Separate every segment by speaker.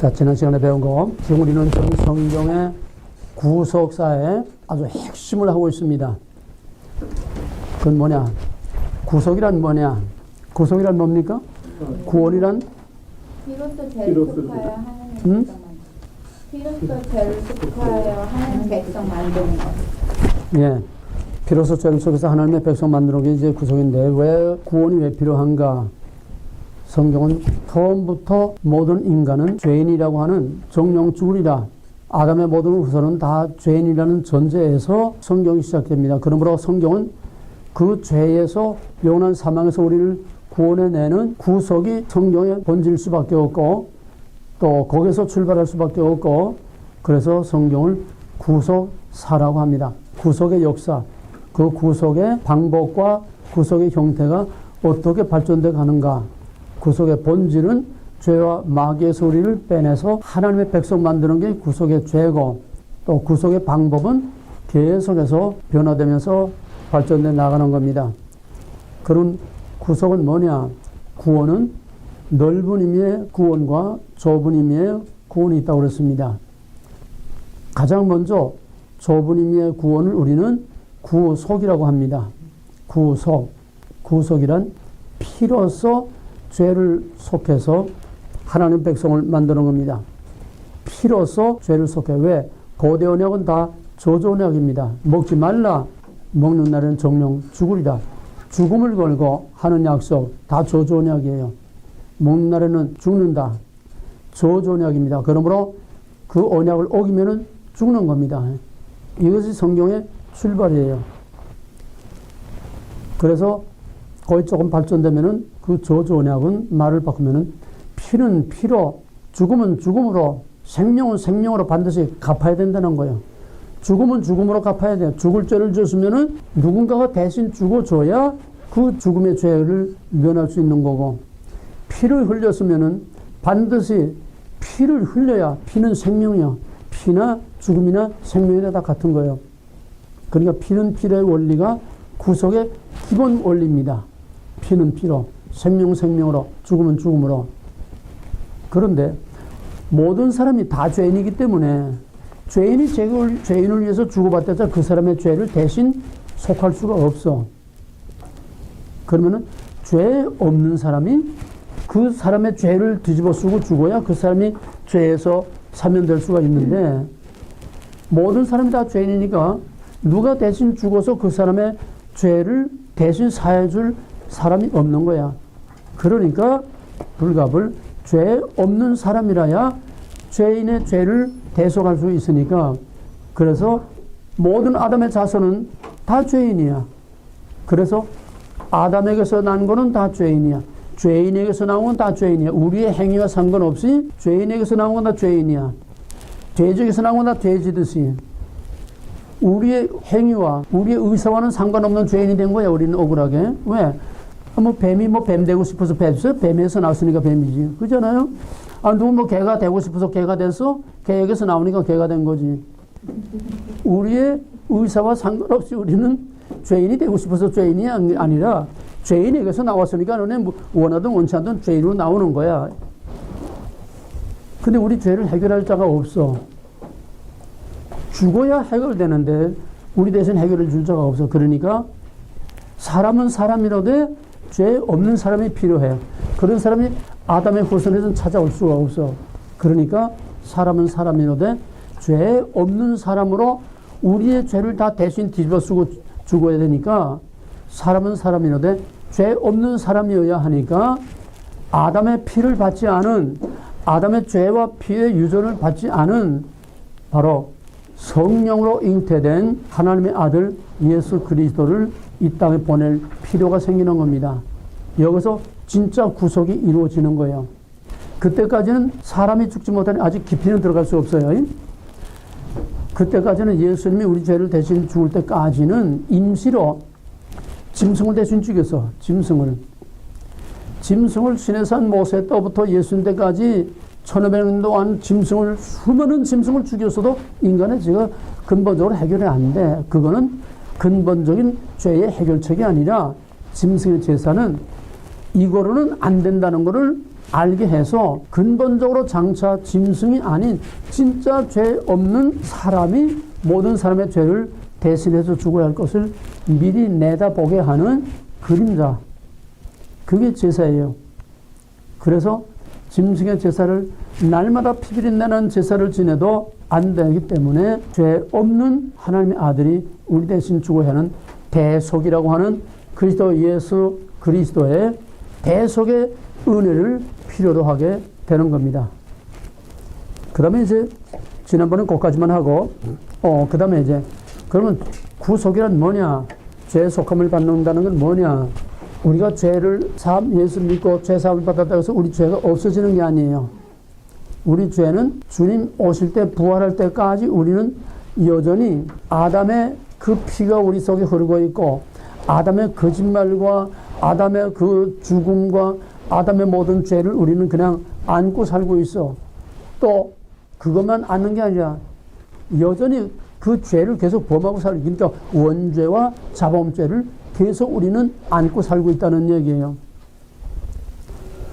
Speaker 1: 자, 지난 시간에 배운 거, 지금 우리는 전 성경의 구속사에 아주 핵심을 하고 있습니다. 그건 뭐냐? 구속이란 뭐냐? 구속이란 뭡니까? 구원이란?
Speaker 2: 비로소 죄를 속하여 하나님 비로소 죄를 속하여 하나님 백성 만드는 것.
Speaker 1: 예. 비로소 죄를 속에서 하나님의 백성 만드는 게 이제 구속인데, 왜 구원이 왜 필요한가? 성경은 처음부터 모든 인간은 죄인이라고 하는 정령 죽으리라. 아담의 모든 후손은 다 죄인이라는 전제에서 성경이 시작됩니다. 그러므로 성경은 그 죄에서 영원한 사망에서 우리를 구원해내는 구속이 성경의 본질일 수밖에 없고, 또 거기서 출발할 수밖에 없고, 그래서 성경을 구속사라고 합니다. 구속의 역사, 그 구속의 방법과 구속의 형태가 어떻게 발전돼 가는가. 구속의 본질은 죄와 마귀에서 우리를 빼내서 하나님의 백성 만드는 게 구속의 죄고, 또 구속의 방법은 계속해서 변화되면서 발전돼 나가는 겁니다. 그런 구속은 뭐냐? 구원은 넓은 의미의 구원과 좁은 의미의 구원이 있다고 그랬습니다. 가장 먼저 좁은 의미의 구원을 우리는 구속이라고 합니다. 구속. 구속이란 피로써 죄를 속해서 하나님 백성을 만드는 겁니다. 피로써 죄를 속해. 왜? 고대 언약은 다 저주 언약입니다. 먹지 말라. 먹는 날은 정령 죽으리라. 죽음을 걸고 하는 약속 다 저주 언약이에요. 먹는 날에는 죽는다. 저주 언약입니다. 그러므로 그 언약을 어기면은 죽는 겁니다. 이것이 성경의 출발이에요. 그래서 거의 조금 발전되면은 그 저주 언약은 말을 바꾸면은 피는 피로, 죽음은 죽음으로, 생명은 생명으로 반드시 갚아야 된다는 거예요. 죽음은 죽음으로 갚아야 돼요. 죽을 죄를 졌으면은 누군가가 대신 죽어줘야 그 죽음의 죄를 면할 수 있는 거고, 피를 흘렸으면은 반드시 피를 흘려야, 피는 생명이야. 피나 죽음이나 생명이나 다 같은 거예요. 그러니까 피는 피의 원리가 구속의 기본 원리입니다. 피는 피로, 생명은 생명으로, 죽음은 죽음으로. 그런데 모든 사람이 다 죄인이기 때문에 죄인이 죄인을 위해서 주고받았자 그 사람의 죄를 대신 속할 수가 없어. 그러면은 죄 없는 사람이 그 사람의 죄를 뒤집어 쓰고 죽어야 그 사람이 죄에서 사면될 수가 있는데, 모든 사람이 다 죄인이니까 누가 대신 죽어서 그 사람의 죄를 대신 사해줄 사람이 없는 거야. 그러니까 불갑을 죄 없는 사람이라야 죄인의 죄를 대속할 수 있으니까, 그래서 모든 아담의 자손은 다 죄인이야. 그래서 아담에게서 난 거는 다 죄인이야. 죄인에게서 나온 건 다 죄인이야. 우리의 행위와 상관없이 죄인에게서 나온 건 다 죄인이야. 돼지에게서 나온 건 다 돼지듯이 우리의 행위와 우리의 의사와는 상관없는 죄인이 된 거야. 우리는 억울하게. 왜? 뱀이 뱀 되고 싶어서 뱀에서 나왔으니까 뱀이지. 그잖아요? 누구 개가 되고 싶어서 개가 됐어? 개에게서 나오니까 개가 된 거지. 우리의 의사와 상관없이 우리는 죄인이 되고 싶어서 죄인이 아니라 죄인에게서 나왔으니까 너네 원하든 원치 않든 죄인으로 나오는 거야. 근데 우리 죄를 해결할 자가 없어. 죽어야 해결되는데 우리 대신 해결해 줄 자가 없어. 그러니까 사람은 사람이라도 죄 없는 사람이 필요해. 그런 사람이 아담의 후손에서는 찾아올 수가 없어. 그러니까 사람은 사람이라도 죄 없는 사람으로 우리의 죄를 다 대신 뒤집어 쓰고 죽어야 되니까, 사람은 사람이라도 죄 없는 사람이어야 하니까 아담의 피를 받지 않은, 아담의 죄와 피의 유전을 받지 않은 바로 성령으로 잉태된 하나님의 아들 예수 그리스도를 이 땅에 보낼 필요가 생기는 겁니다. 여기서 진짜 구속이 이루어지는 거예요. 그때까지는 사람이 죽지 못하니 아직 깊이는 들어갈 수 없어요. 그때까지는 예수님이 우리 죄를 대신 죽을 때까지는 임시로 짐승을 대신 죽였어. 짐승을 시내산 모세 때부터 예수님 때까지 1500년 동안 수많은 짐승을 죽였어도 인간의 죄가 근본적으로 해결이 안 돼. 그거는 근본적인 죄의 해결책이 아니라 짐승의 제사는 이거로는 안 된다는 거를 알게 해서 근본적으로 장차 짐승이 아닌 진짜 죄 없는 사람이 모든 사람의 죄를 대신해서 죽어야 할 것을 미리 내다보게 하는 그림자. 그게 제사예요. 그래서 짐승의 제사를 날마다 피비린내는 제사를 지내도 안 되기 때문에 죄 없는 하나님의 아들이 우리 대신 죽어야 하는 대속이라고 하는 그리스도 예수 그리스도의 대속의 은혜를 필요로 하게 되는 겁니다. 그 다음에 이제 지난번에 거기까지만 하고 그 다음에 이제 그러면 구속이란 뭐냐? 죄 속함을 받는다는 건 뭐냐? 우리가 죄를 예수 믿고 죄 사함을 받았다고 해서 우리 죄가 없어지는 게 아니에요. 우리 죄는 주님 오실 때 부활할 때까지 우리는 여전히 아담의 그 피가 우리 속에 흐르고 있고 아담의 거짓말과 아담의 그 죽음과 아담의 모든 죄를 우리는 그냥 안고 살고 있어. 또 그것만 안는 게 아니라 여전히 그 죄를 계속 범하고 살고, 그러니까 원죄와 자범죄를 계속 우리는 안고 살고 있다는 얘기예요.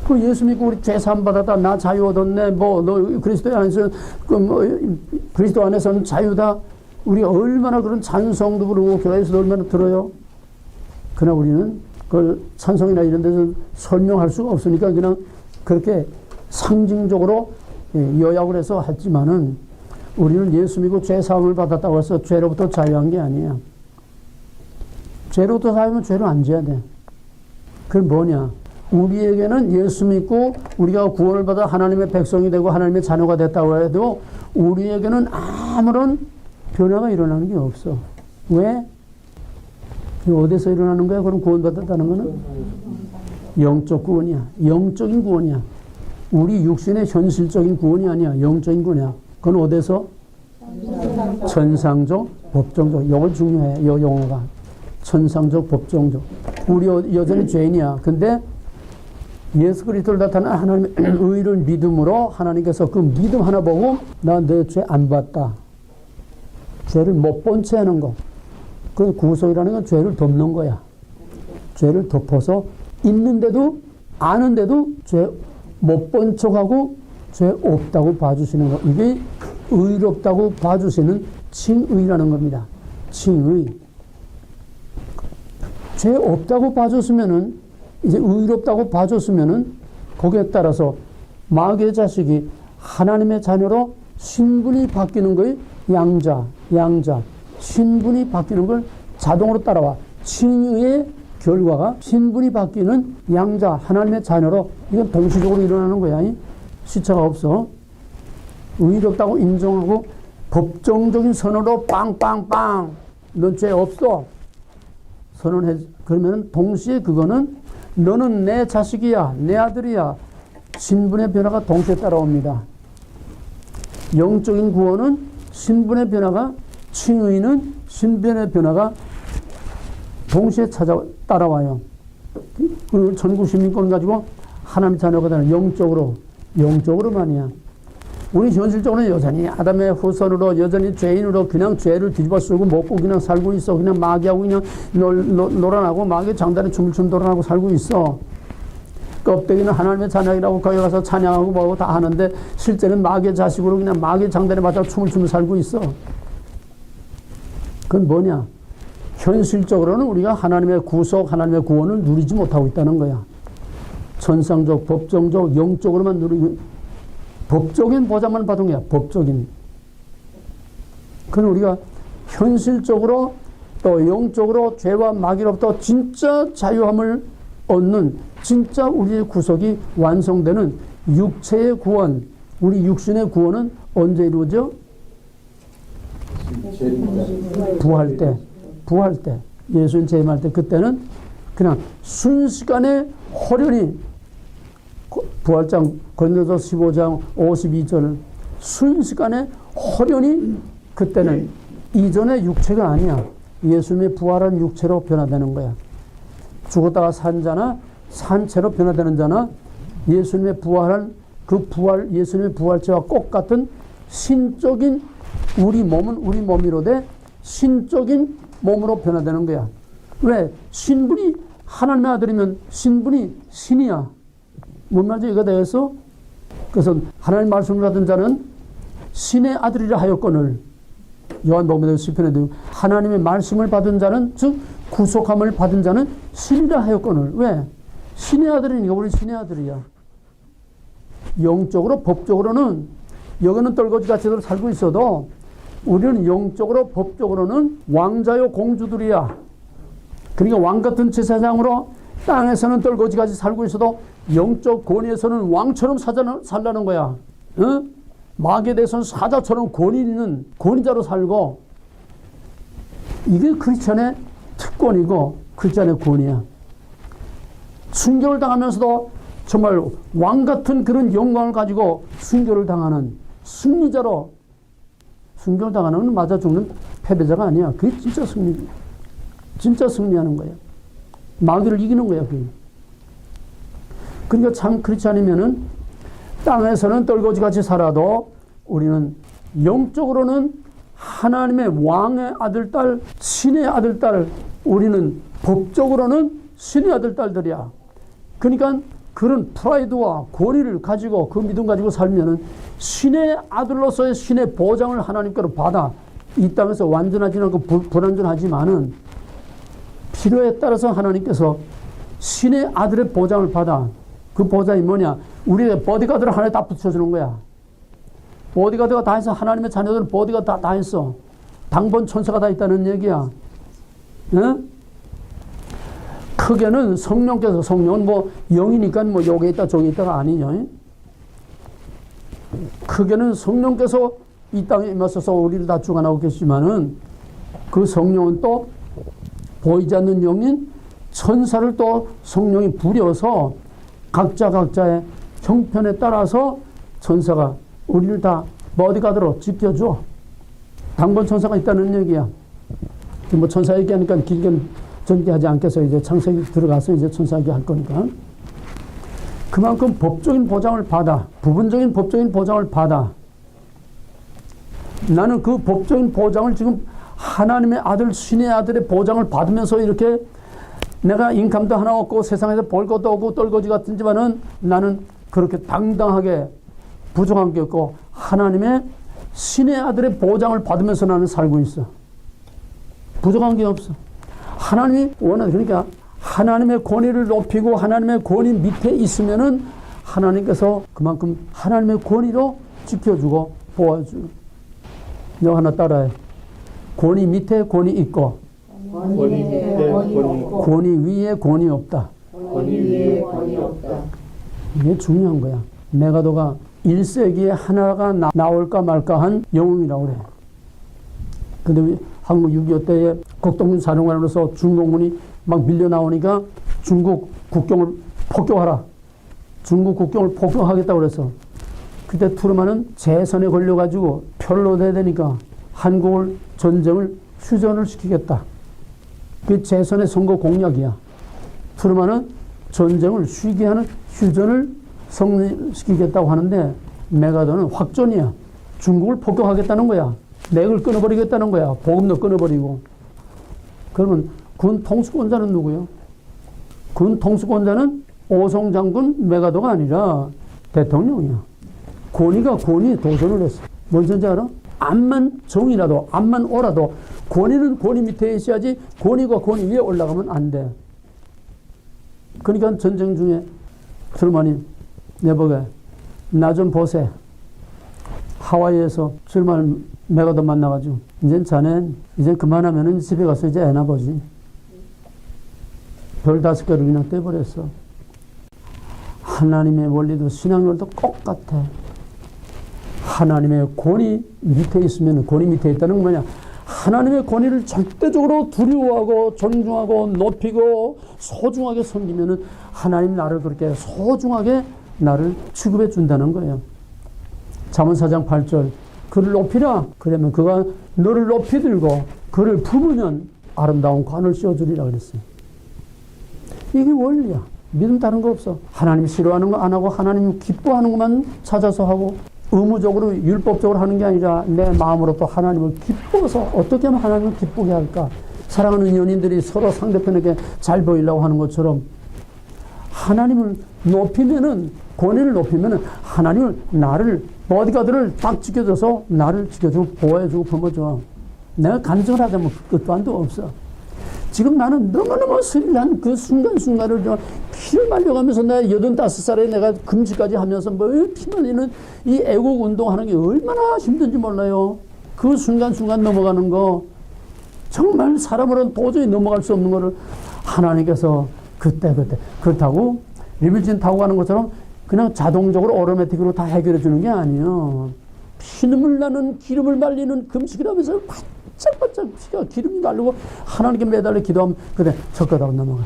Speaker 1: 그 예수 믿고 우리 죄 사함 받았다, 나 자유 얻었네, 뭐 너 그리스도 안에서 그리스도 안에서는 자유다. 우리가 얼마나 그런 찬송도 부르고 교회에서도 얼마나 들어요. 그러나 우리는 그 찬송이나 이런 데서 설명할 수가 없으니까 그냥 그렇게 상징적으로 요약을 해서 했지만은 우리는 예수 믿고 죄 사함을 받았다고 해서 죄로부터 자유한 게 아니야. 죄로부터 자유하면 죄를 안 져야 돼. 그게 뭐냐? 우리에게는 예수 믿고 우리가 구원을 받아 하나님의 백성이 되고 하나님의 자녀가 됐다고 해도 우리에게는 아무런 변화가 일어나는 게 없어. 왜? 어디서 일어나는 거야? 그럼 구원받았다는 거는? 영적 구원이야. 영적인 구원이야. 우리 육신의 현실적인 구원이 아니야. 영적인 구원이야. 그건 어디서? 천상적, 법정적. 이거 중요해. 이 용어가. 천상적, 법정적. 우리 여전히 죄인이야. 근데 예수 그리스도를 나타난 하나님의 의를 믿음으로 하나님께서 그 믿음 하나 보고 나 내 죄 안 봤다. 죄를 못 본 채 하는 거. 그 구속이라는 건 죄를 덮는 거야. 죄를 덮어서 있는데도 아는데도 죄 못 본 척하고 죄 없다고 봐주시는 거. 이게 의롭다고 봐주시는 칭의라는 겁니다. 칭의. 죄 없다고 봐줬으면은 이제 의롭다고 봐줬으면은 거기에 따라서 마귀의 자식이 하나님의 자녀로 신분이 바뀌는 거예요. 양자. 신분이 바뀌는 걸 자동으로 따라와. 칭의의 결과가 신분이 바뀌는 양자, 하나님의 자녀로 이건 동시적으로 일어나는 거야. 시차가 없어. 의롭다고 인정하고 법정적인 선언으로 빵빵빵 넌 죄 없어. 선언해. 그러면 동시에 그거는 너는 내 자식이야, 내 아들이야. 신분의 변화가 동시에 따라옵니다. 영적인 구원은 신분의 변화가, 칭의는 신분의 변화가 동시에 따라와요. 그리고 전국 시민권 가지고 하나님 자녀가 되는 영적으로만이야. 우리 현실적으로는 여전히 아담의 후손으로 여전히 죄인으로 그냥 죄를 뒤집어 쓰고 먹고 그냥 살고 있어. 그냥 마귀하고 그냥 놀아나고 마귀 장단에 춤을 춘 놀아나고 살고 있어. 껍데기는 하나님의 자녀이라고 거기 가서 찬양하고 뭐고 다 하는데 실제는 마귀의 자식으로 그냥 마귀 장단에 맞아 춤을 추며 살고 있어. 그건 뭐냐? 현실적으로는 우리가 하나님의 구속, 하나님의 구원을 누리지 못하고 있다는 거야. 천상적, 법정적, 영적으로만 누리고 법적인 보장만 받은 거야. 법적인. 그건 우리가 현실적으로 또 영적으로 죄와 마귀로부터 진짜 자유함을 얻는 진짜 우리의 구속이 완성되는 육체의 구원, 우리 육신의 구원은 언제 이루어져? 부활 때. 예수님 재림할 때 그때는 그냥 순식간에 호련히 부활장 고린도서 15장 52절 순식간에 호련히 그때는 이전의 육체가 아니야. 예수님의 부활한 육체로 변화되는 거야. 죽었다가 산 자나 산 채로 변화되는 자나 예수님의 부활한 그 부활, 예수님의 부활체와 똑같은 신적인 우리 몸은 우리 몸이로되 신적인 몸으로 변화되는 거야. 왜? 신분이 하나님의 아들이면 신분이 신이야. 뭔 말인지 이거 되겠어? 그래서 하나님 말씀을 받은 자는 신의 아들이라 하였거늘 요한복음에 시편에도 하나님의 말씀을 받은 자는 즉 구속함을 받은 자는 신이라 하였거늘 왜? 신의 아들이니까 우리 신의 아들이야. 영적으로 법적으로는 여기는 떨거지같이 살고 있어도 우리는 영적으로 법적으로는 왕자요 공주들이야. 그러니까 왕같은 제사장으로 땅에서는 떨거지같이 살고 있어도 영적 권위에서는 왕처럼 살라는 거야. 응? 마귀에 대해서는 사자처럼 권위 있는 권위자로 살고 이게 크리스천의 특권이고 크리스천의 권위야. 순교를 당하면서도 정말 왕같은 그런 영광을 가지고 순교를 당하는 승리자로 순교를 당하는 건 맞아 죽는 패배자가 아니야. 그게 진짜 승리, 진짜 승리하는 거야. 마귀를 이기는 거야. 그게. 그러니까 참 그렇지 않으면은 땅에서는 떨거지같이 살아도 우리는 영적으로는 하나님의 왕의 아들, 딸, 신의 아들, 딸, 우리는 법적으로는 신의 아들, 딸들이야. 그러니까 그런 프라이드와 권위를 가지고 그 믿음 가지고 살면은 신의 아들로서의 신의 보장을 하나님께로 받아 이 땅에서 완전하지 않고 불완전하지만은 필요에 따라서 하나님께서 신의 아들의 보장을 받아. 그 보장이 뭐냐? 우리의 보디가드를 하나에 다 붙여주는 거야. 보디가드가 다 있어. 하나님의 자녀들은 보디가드 다 있어. 당번 천사가 다 있다는 얘기야. 응? 크게는 성령께서, 성령은 뭐 영이니까 뭐 여기 있다 저기 있다가 아니냐. 크게는 성령께서 이 땅에 임하셔서 우리를 다 주관하고 계시지만은 그 성령은 또 보이지 않는 영인 천사를 또 성령이 부려서 각자의 형편에 따라서 천사가 우리를 다 보디가드로 지켜줘. 당번 천사가 있다는 얘기야. 뭐 천사 얘기하니까 길게 전개하지 않겠어. 이제 창세기 들어가서 이제 천사 얘기할 거니까. 그만큼 법적인 보장을 받아. 부분적인 법적인 보장을 받아. 나는 그 법적인 보장을 지금 하나님의 아들, 신의 아들의 보장을 받으면서 이렇게 내가 인감도 하나 없고 세상에서 볼 것도 없고 떨거지 같은지만은 나는 그렇게 당당하게 부족한 게 없고 하나님의 신의 아들의 보장을 받으면서 나는 살고 있어. 부족한 게 없어. 하나님이 원하는, 그러니까 하나님의 권위를 높이고 하나님의 권위 밑에 있으면은 하나님께서 그만큼 하나님의 권위로 지켜주고 보아주고. 너 하나 따라해. 권위 밑에 권위 있고
Speaker 3: 권위 밑에 권위 없고
Speaker 1: 권위 위에 권위 없다.
Speaker 3: 권위 위에 권위 없다.
Speaker 1: 이게 중요한 거야. 메가도가 1세기에 하나가 나올까 말까 한 영웅이라고 그래. 근데 한국 6.25 때에 국동군 사령관으로서 중공군이 막 밀려 나오니까 중국 국경을 폭격하라. 중국 국경을 폭격하겠다고 그래서 그때 트루만은 재선에 걸려가지고 표를 얻어야 되니까 한국을 전쟁을 휴전을 시키겠다. 그 재선의 선거 공약이야. 트루만은 전쟁을 쉬게 하는 휴전을 성립시키겠다고 하는데 메가도는 확전이야. 중국을 폭격하겠다는 거야. 맥을 끊어버리겠다는 거야. 보급도 끊어버리고. 그러면 군 통수권자는 누구요? 군 통수권자는 오송 장군 메가도가 아니라 대통령이야. 권위가 권위에 도전을 했어. 뭔지 알아? 암만 정이라도 암만 오라도 권위는 권위 밑에 있어야지 권위가 권위 위에 올라가면 안 돼. 그러니까 전쟁 중에 트루만이 내보게 나 좀 보세. 하와이에서 트루만 메가도 만나가지고 이제 자네 이제 그만하면은 집에 가서 이제 애나 보지. 별 5개를 그냥 떼버렸어. 하나님의 원리도 신앙률도 똑같아. 하나님의 권위 밑에 있으면 권위 밑에 있다는 건 뭐냐? 하나님의 권위를 절대적으로 두려워하고 존중하고 높이고 소중하게 섬기면은 하나님 나를 그렇게 소중하게 나를 취급해 준다는 거예요. 잠언 4장 8절 그를 높이라. 그러면 그가 너를 높이 들고 그를 품으면 아름다운 관을 씌워주리라 그랬어요. 이게 원리야. 믿음 다른 거 없어. 하나님 싫어하는 거 안 하고 하나님 기뻐하는 것만 찾아서 하고 의무적으로 율법적으로 하는 게 아니라 내 마음으로 또 하나님을 기뻐서 어떻게 하면 하나님을 기쁘게 할까? 사랑하는 연인들이 서로 상대편에게 잘 보이려고 하는 것처럼 하나님을 높이면은, 권위를 높이면은 하나님을, 나를, 보디가드를 딱 지켜줘서 나를 지켜주고 보호해주고 품어줘. 내가 간증을 하자면 끝도 한도 없어. 지금 나는 너무너무 스릴한 그 순간순간을 피를 말려가면서 내가 85살에 내가 금식까지 하면서 뭐 피 말리는 이 애국 운동하는 게 얼마나 힘든지 몰라요. 그 순간순간 넘어가는 거, 정말 사람으로는 도저히 넘어갈 수 없는 거를 하나님께서 그때 그렇다고 리빌진 타고 가는 것처럼 그냥 자동적으로 오토매틱으로 다 해결해 주는 게 아니에요. 피눈물 나는 기름을 말리는 금식을 하면서 바짝바짝 피가 기름이 말리고 하나님께 매달려 기도하면 그래 젓가락 넘어가.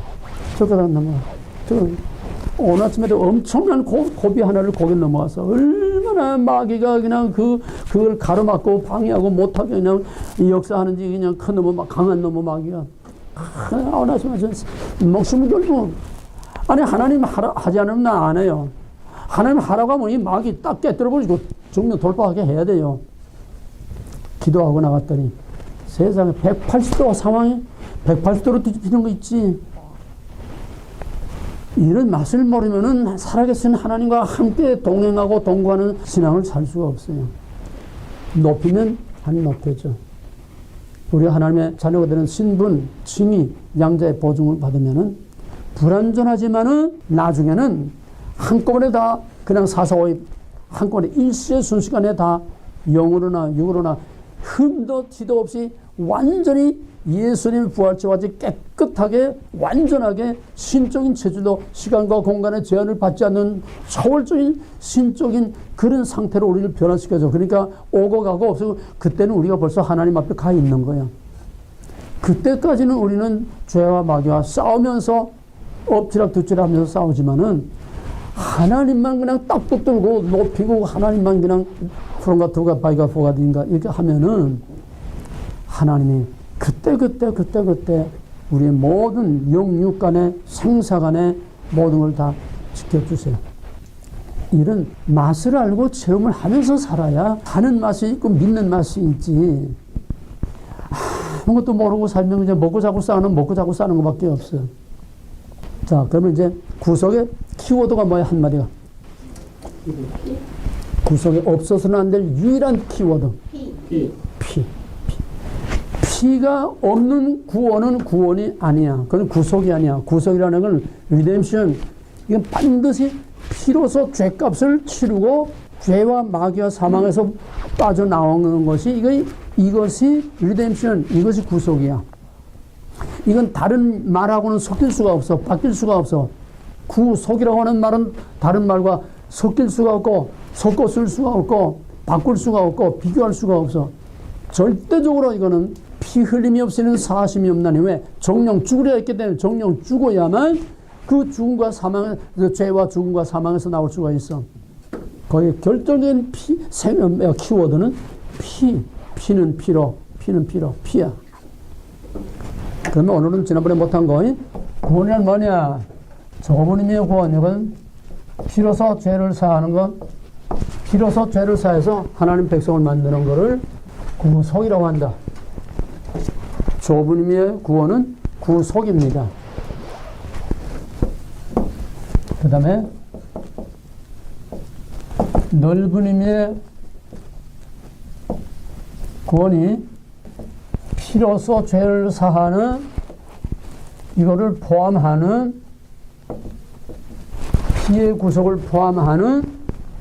Speaker 1: 오늘 아침에도 엄청난 고비 하나를 거기 넘어가서 얼마나 마귀가 그냥 그걸 가로막고 방해하고 못하게 그냥 역사하는지, 그냥 큰 놈의 강한 놈의 마귀가 오늘 아침에 목숨을 걸고, 아니 하나님 하지 않으면 나 안 해요. 하나님 하라고 하면 이 마귀 딱 깨뜨려버리고 정면 돌파하게 해야 돼요. 기도하고 나갔더니 세상에 180도 상황이 180도로 뒤집히는 거 있지. 이런 맛을 모르면은 살아계신 하나님과 함께 동행하고 동거하는 신앙을 살 수가 없어요. 높이면 안 높여져. 우리 하나님의 자녀가 되는 신분, 칭의, 양자의 보증을 받으면은 불완전하지만은 나중에는 한꺼번에 다 그냥 사사오입, 한꺼번에 일시의 순식간에 다 영으로나 육으로나 흠도 티도 없이 완전히 예수님의 부활체와 같이 깨끗하게 완전하게 신적인 체질로 시간과 공간의 제한을 받지 않는 초월적인 신적인 그런 상태로 우리를 변화시켜줘. 그러니까 오고 가고 없어고 그때는 우리가 벌써 하나님 앞에 가 있는 거야. 그때까지는 우리는 죄와 마귀와 싸우면서 엎치락뒤치락 하면서 싸우지만은 하나님만 그냥 딱 붙들고 높이고 하나님만 그냥 프론가 두가 바이가 포가딘가 이렇게 하면은 하나님이 그때 우리의 모든 영육 간의 생사 간의 모든 걸 다 지켜주세요. 이런 맛을 알고 체험을 하면서 살아야 하는 맛이 있고 믿는 맛이 있지. 아무것도 모르고 살면 이제 먹고 자고 싸는 것밖에 없어요. 자, 그러면 이제 구속의 키워드가 뭐야, 한마디가? 구속에 없어서는 안 될 유일한 키워드. 피. 피가 없는 구원은 구원이 아니야. 그건 구속이 아니야. 구속이라는 건 리뎀션. 이건 반드시 피로서 죄값을 치르고 죄와 마귀와 사망에서 빠져나오는 것이 이것이 리뎀션, 이것이 구속이야. 이건 다른 말하고는 섞일 수가 없어. 바뀔 수가 없어. 구속이라고 하는 말은 다른 말과 섞일 수가 없고 섞어 쓸 수가 없고 바꿀 수가 없고 비교할 수가 없어. 절대적으로 이거는 피 흘림이 없이는 사심이 없나니. 왜? 정령 죽으려 했기 때문에 정령 죽어야만 그 죽음과 사망, 죄와 죽음과 사망에서 나올 수가 있어. 거의 결정적인 키워드는 피는 피로, 피야. 그러면 오늘은 지난번에 못한 거, 구원이란 뭐냐? 저분님의 구원, 이건 피로서 죄를 사하는 것, 피로서 죄를 사해서 하나님 백성을 만드는 것을 구속이라고 한다. 좁은 구원은 구속입니다. 그 다음에 넓은 의미의 구원이 피로서 죄를 사하는 이거를 포함하는 피의 구속을 포함하는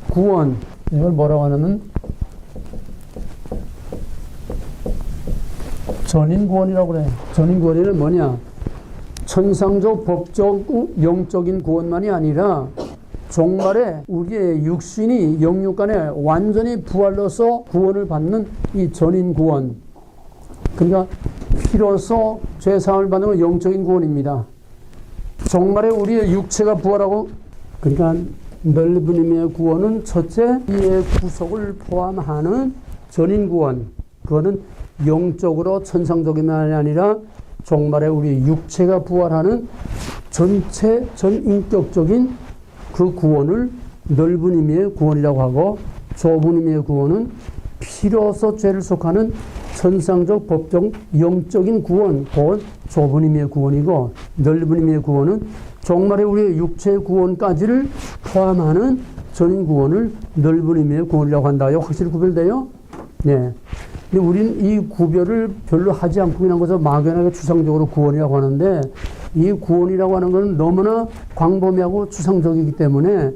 Speaker 1: 구원, 이걸 뭐라고 하냐면 전인구원이라고 그래. 전인구원은 뭐냐? 천상적, 법적, 영적인 구원만이 아니라 종말에 우리의 육신이 영육간에 완전히 부활로서 구원을 받는 이 전인구원. 그러니까 피로서 죄사함을 받는 건 영적인 구원입니다. 종말에 우리의 육체가 부활하고, 그러니까 넓은 의미의 구원은 첫째 이의 구속을 포함하는 전인구원. 그거는 영적으로 천상적이만이 아니라 종말에 우리 육체가 부활하는 전체 전인격적인 그 구원을 넓은 의미의 구원이라고 하고, 좁은 의미의 구원은 피로서 죄를 속하는 천상적 법적 영적인 구원, 그건 좁은 의미의 구원이고, 넓은 의미의 구원은 정말의 우리의 육체 구원까지를 포함하는 전인 구원을 넓은 의미의 구원이라고 한다. 확실히 구별돼요? 네. 근데 우리는 이 구별을 별로 하지 않고 그냥 것을 막연하게 추상적으로 구원이라고 하는데, 이 구원이라고 하는 것은 너무나 광범위하고 추상적이기 때문에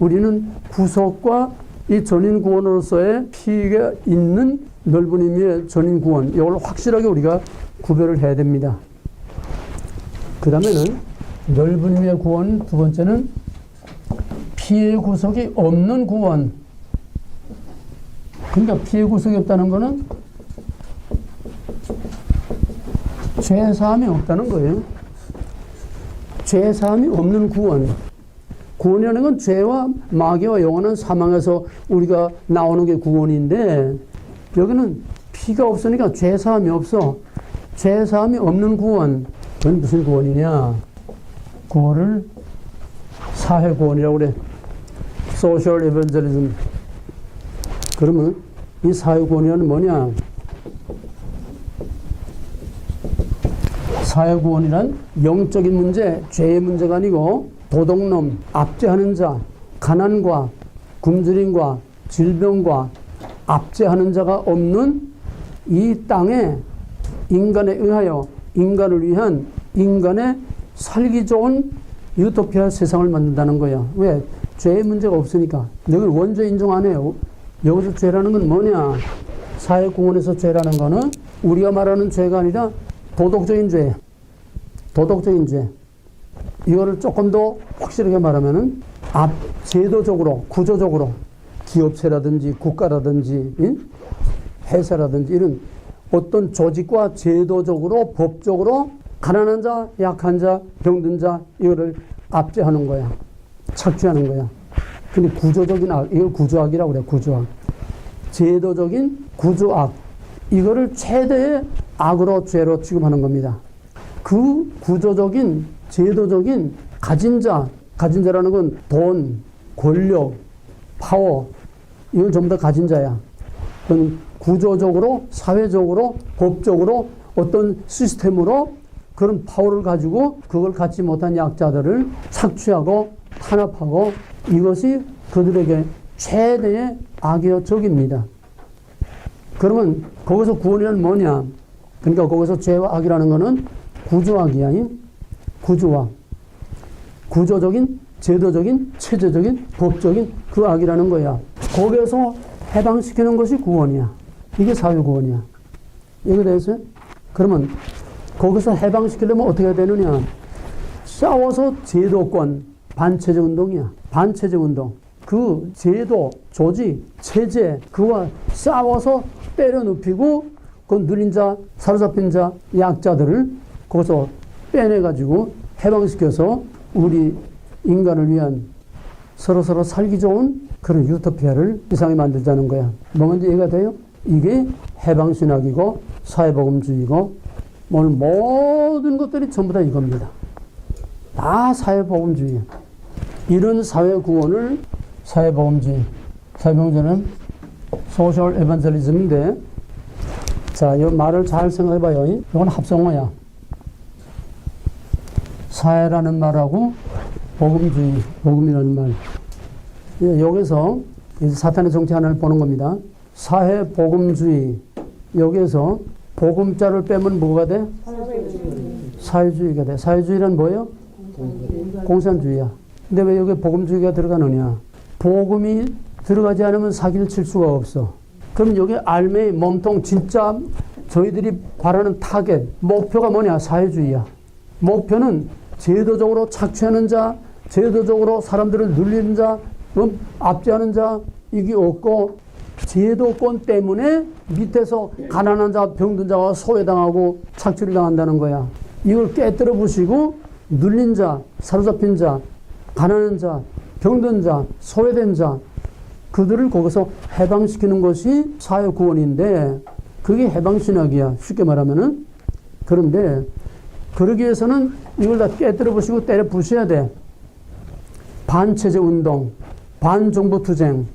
Speaker 1: 우리는 구속과 이 전인 구원으로서의 피가 있는 넓은 의미의 전인 구원, 이걸 확실하게 우리가 구별을 해야 됩니다. 그 다음에는 넓은 의미의 구원, 두 번째는 피의 구속이 없는 구원. 그러니까 피의 구속이 없다는 것은 죄사함이 없다는 거예요. 죄사함이 없는 구원. 구원이라는 건 죄와 마귀와 영원한 사망에서 우리가 나오는 게 구원인데, 여기는 피가 없으니까 죄사함이 없어. 죄사함이 없는 구원. 그건 무슨 구원이냐? 그거를 사회구원이라고 그래. 소셜 에반젤리즘. 그러면 이 사회구원이란 뭐냐? 사회구원이란 영적인 문제, 죄의 문제가 아니고 도둑놈, 압제하는 자, 가난과 굶주림과 질병과 압제하는 자가 없는 이 땅에 인간에 의하여 인간을 위한 인간의 살기 좋은 유토피아 세상을 만든다는 거야. 왜? 죄의 문제가 없으니까. 너희는 원죄 인정 안 해요. 여기서 죄라는 건 뭐냐? 사회공헌에서 죄라는 거는 우리가 말하는 죄가 아니라 도덕적인 죄. 도덕적인 죄. 이거를 조금 더 확실하게 말하면은 제도적으로, 구조적으로 기업체라든지 국가라든지 회사라든지 이런 어떤 조직과 제도적으로 법적으로 가난한 자, 약한 자, 병든 자 이거를 압제하는 거야. 착취하는 거야. 근데 구조적인 악, 이걸 구조악이라고 그래. 구조악. 제도적인 구조악. 이거를 최대의 악으로 죄로 취급하는 겁니다. 그 구조적인 제도적인 가진 자라는 건 돈, 권력, 파워 이걸 전부 다 가진 자야. 그건 구조적으로, 사회적으로, 법적으로 어떤 시스템으로 그런 파워를 가지고 그걸 갖지 못한 약자들을 착취하고 탄압하고 이것이 그들에게 최대의 악의 적입니다. 그러면 거기서 구원이란 뭐냐? 그러니까 거기서 죄와 악이라는 것은 구조악이야. 구조악. 구조적인, 제도적인, 체제적인, 법적인 그 악이라는 거야. 거기에서 해방시키는 것이 구원이야. 이게 사회구원이야. 이게 됐어요? 그러면 거기서 해방시키려면 어떻게 해야 되느냐? 싸워서 제도권, 반체제 운동이야. 반체제 운동. 그 제도, 조직, 체제, 그와 싸워서 때려 눕히고 그 눌린 자, 사로잡힌 자, 약자들을 거기서 빼내가지고 해방시켜서 우리 인간을 위한 서로서로 살기 좋은 그런 유토피아를 세상에 만들자는 거야. 뭐 먼저 이해가 돼요? 이게 해방신학이고 사회복음주의고 모든 것들이 전부 다 이겁니다. 다 사회복음주의야. 이런 사회구원을 사회복음주의, 사회복음주의는 소셜 에반젤리즘인데, 자, 이 말을 잘 생각해봐요. 이건 합성어야. 사회라는 말하고 복음주의, 복음이라는 말. 여기서 사탄의 정체 하나를 보는 겁니다. 사회복음주의. 여기에서 복음자를 빼면 뭐가 돼? 사회주의가 돼. 사회주의란 뭐예요? 공산주의야. 근데 왜 여기 복음주의가 들어가느냐? 복음이 들어가지 않으면 사기를 칠 수가 없어. 그럼 여기 알매의 몸통 진짜 저희들이 바라는 타겟, 목표가 뭐냐? 사회주의야. 목표는 제도적으로 착취하는 자, 제도적으로 사람들을 눌리는 자, 압제하는 자, 이게 없고 제도권 때문에 밑에서 가난한 자, 병든 자가 소외당하고 착취를 당한다는 거야. 이걸 깨뜨려 부시고 눌린 자, 사로잡힌 자, 가난한 자, 병든 자, 소외된 자, 그들을 거기서 해방시키는 것이 사회구원인데 그게 해방신학이야. 쉽게 말하면은. 그런데 그러기 위해서는 이걸 다 깨뜨려 부시고 때려 부셔야 돼. 반체제 운동, 반정부 투쟁.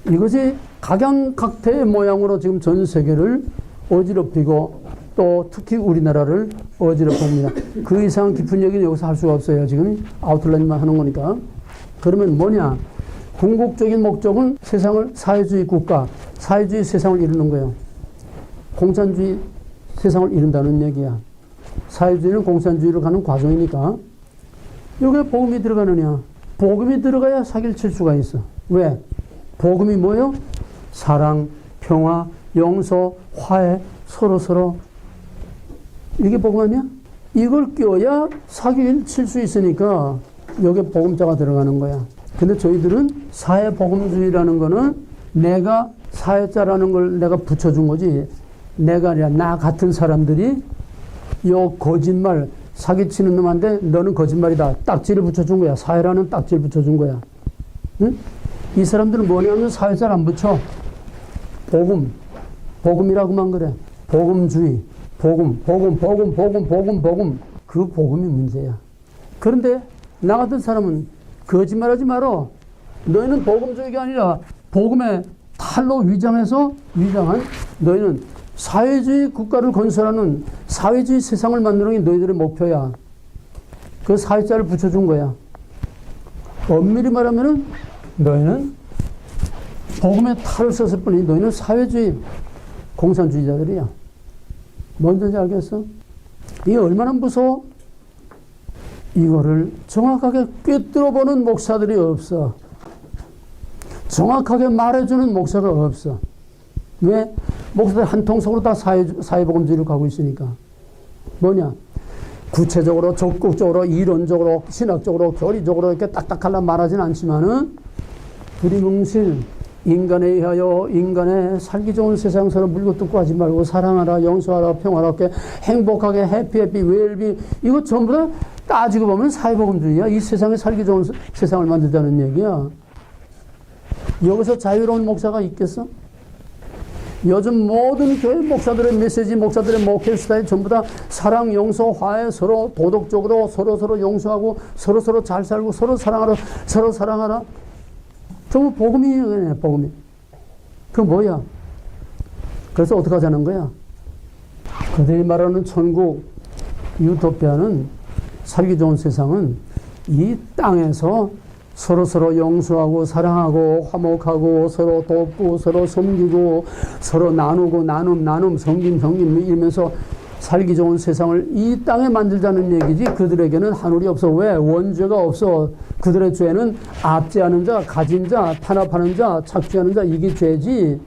Speaker 1: 이것이 각양각태의 모양으로 지금 전 세계를 어지럽히고 또 특히 우리나라를 어지럽힙니다. 그 이상 깊은 얘기는 여기서 할 수가 없어요. 지금 아웃라인만 하는 거니까. 그러면 뭐냐? 궁극적인 목적은 세상을 사회주의 국가, 사회주의 세상을 이루는 거예요. 공산주의 세상을 이룬다는 얘기야. 사회주의는 공산주의로 가는 과정이니까. 여기에 복음이 들어가느냐? 복음이 들어가야 사기를 칠 수가 있어. 왜? 복음이 뭐요? 사랑, 평화, 용서, 화해, 서로서로. 이게 복음 아니야? 이걸 껴야 사기를 칠 수 있으니까 여기에 복음자가 들어가는 거야. 근데 저희들은 사회복음주의라는 거는 내가 사회자라는 걸 내가 붙여준 거지, 내가 아니라 나 같은 사람들이 요 거짓말 사기치는 놈한테 너는 거짓말이다 딱지를 붙여준 거야. 사회라는 딱지를 붙여준 거야. 응? 이 사람들은 뭐냐면 사회자를 안 붙여. 복음이라고만 그래. 복음주의, 복음. 그 복음이 문제야. 그런데 나 같은 사람은 거짓말하지 마라. 너희는 복음주의가 아니라 복음의 탈로 위장한 너희는 사회주의 국가를 건설하는 사회주의 세상을 만드는 게 너희들의 목표야. 그 사회자를 붙여준 거야. 엄밀히 말하면은 너희는 복음의 탈을 썼을 뿐이지 너희는 사회주의 공산주의자들이야. 뭔지 알겠어? 이게 얼마나 무서워? 이거를 정확하게 꿰뚫어보는 목사들이 없어. 정확하게 말해주는 목사가 없어. 왜? 목사들 한 통속으로 다 사회복음주의로 가고 있으니까. 뭐냐? 구체적으로, 적극적으로, 이론적으로, 신학적으로, 교리적으로 이렇게 딱딱하려 말하진 않지만은 두리뭉실 인간에 의하여 인간의 살기 좋은 세상 서로 물고 뜯고 하지 말고 사랑하라, 용서하라, 평화롭게, 행복하게, 해피, 웰비, 이거 전부 다 따지고 보면 사회복음주의야. 이 세상에 살기 좋은 세상을 만들자는 얘기야. 여기서 자유로운 목사가 있겠어? 요즘 모든 교회 목사들의 메시지, 목사들의 목회 스타일 전부 다 사랑, 용서, 화해, 서로 도덕적으로 서로 용서하고 서로 잘 살고 서로 사랑하라. 전부 복음이에요, 복음이. 그 뭐야? 그래서 어떻게 하자는 거야? 그들이 말하는 천국, 유토피아는 살기 좋은 세상은 이 땅에서 서로 용서하고 사랑하고 화목하고 서로 돕고 서로 섬기고 서로 나누고 나눔 섬김 이러면서 살기 좋은 세상을 이 땅에 만들자는 얘기지. 그들에게는 한울이 없어. 왜? 원죄가 없어. 그들의 죄는 압제하는 자, 가진 자, 탄압하는 자, 착취하는 자, 이게 죄지.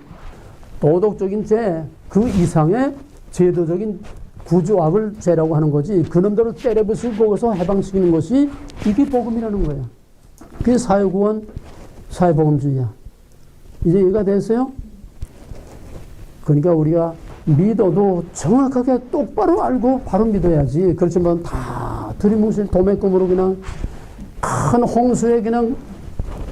Speaker 1: 도덕적인 죄, 그 이상의 제도적인 구조학을 죄라고 하는 거지. 그놈들을 때려부수고 거기서 해방시키는 것이 이게 복음이라는 거야. 그게 사회구원, 사회복음주의야. 이제 이해가 됐어요? 그러니까 우리가 믿어도 정확하게 똑바로 알고 바로 믿어야지. 그렇지만 다 들이뭉실 도매금으로 그냥 큰 홍수에 그냥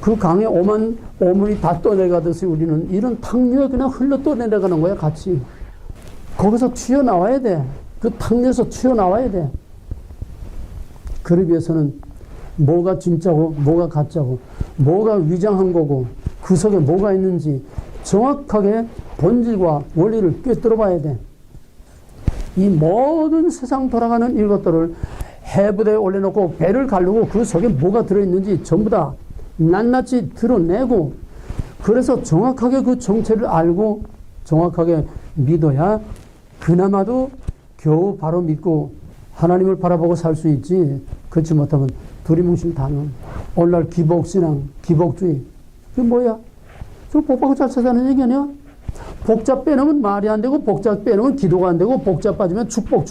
Speaker 1: 그 강에 오만 오물이 다 떠내가듯이 우리는 이런 탕류에 그냥 흘러 떠내려가는 거야, 같이. 거기서 튀어나와야 돼. 그 탕류에서 튀어나와야 돼. 그러기 위해서는 뭐가 진짜고 뭐가 가짜고 뭐가 위장한 거고 그 속에 뭐가 있는지 정확하게 본질과 원리를 꿰뚫어 봐야 돼. 이 모든 세상 돌아가는 이것들을 해부대에 올려놓고 배를 가르고 그 속에 뭐가 들어있는지 전부 다 낱낱이 드러내고, 그래서 정확하게 그 정체를 알고 정확하게 믿어야 그나마도 겨우 바로 믿고 하나님을 바라보고 살 수 있지. 그렇지 못하면 두리뭉실 당연. 오늘날 기복신앙, 기복주의. 그게 뭐야? 저 복받고 잘 사자는 얘기 아니야? 복자 빼놓으면 말이 안 되고, 복자 빼놓으면 기도가 안 되고, 복자 빠지면 축복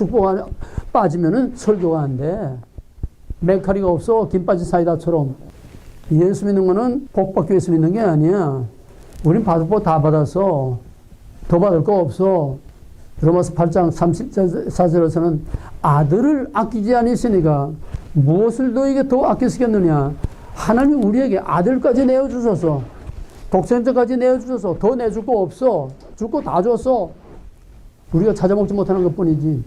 Speaker 1: 빠지면은 설교가 안 돼. 메카리가 없어. 김 빠진 사이다처럼. 예수 믿는 거는 복 받기 위해서 믿는 게 아니야. 우린 받을 거 다 받았어. 더 받을 거 없어. 로마서 8장 34절에서는 아들을 아끼지 않으시니까 무엇을 너에게 더 아끼시겠느냐. 하나님이 우리에게 아들까지 내어주셔서, 독생자까지 내어주셔서 더 내줄 거 없어. 줄 거 다 줬어. 우리가 찾아먹지 못하는 것 뿐이지.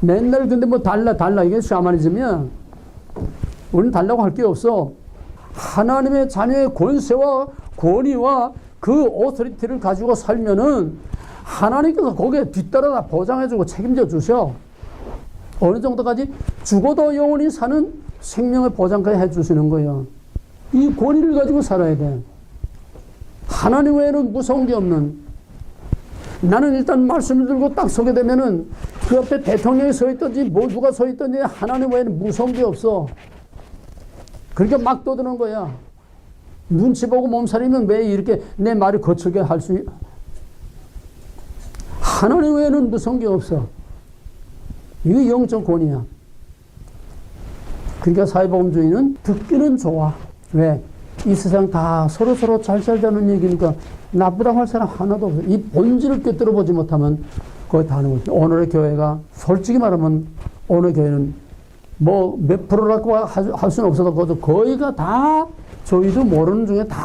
Speaker 1: 맨날 근데 뭐 달라 이게 샤머니즘이야. 우리는 달라고 할 게 없어. 하나님의 자녀의 권세와 권위와 그 오토리티를 가지고 살면은 하나님께서 거기에 뒤따라 보장해주고 책임져 주셔. 어느 정도까지 죽어도 영원히 사는 생명의 보장까지 해주시는 거예요. 이 권위를 가지고 살아야 돼. 하나님 외에는 무서운 게 없는. 나는 일단 말씀을 들고 딱 서게 되면은 그 앞에 대통령이 서 있든지 뭐 누가 서 있든지 하나님 외에는 무서운 게 없어. 그러니까 막 떠드는 거야. 눈치 보고 몸살이면 왜 이렇게 내 말이 거칠게 할 수, 하나님 외에는 무서운 게 없어. 이게 영적 권위야. 그러니까 사회복음주의는 듣기는 좋아. 왜? 이 세상 다 서로 잘 살자는 얘기니까 나쁘다고 할 사람 하나도 없어. 이 본질을 꿰뚫어 보지 못하면 그거 다 하는 거지. 오늘의 교회가 솔직히 말하면 오늘 교회는 뭐 몇 프로라고 할 수는 없어도 그것도 거의가 다 저희도 모르는 중에 다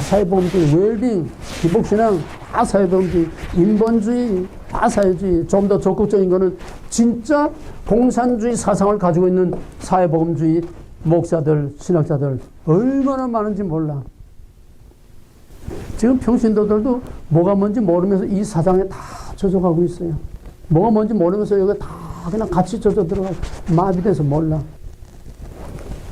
Speaker 1: 사회복음주의, 웰빙, 기복신앙, 다 사회복음주의, 인본주의, 다 사회주의. 좀 더 적극적인 거는 진짜 공산주의 사상을 가지고 있는 사회복음주의 목사들, 신학자들 얼마나 많은지 몰라. 지금 평신도들도 뭐가 뭔지 모르면서 이 사상에 다 젖어가고 있어요. 뭐가 뭔지 모르면서 여기 다 그냥 같이 젖어 들어가고 마비돼서 몰라.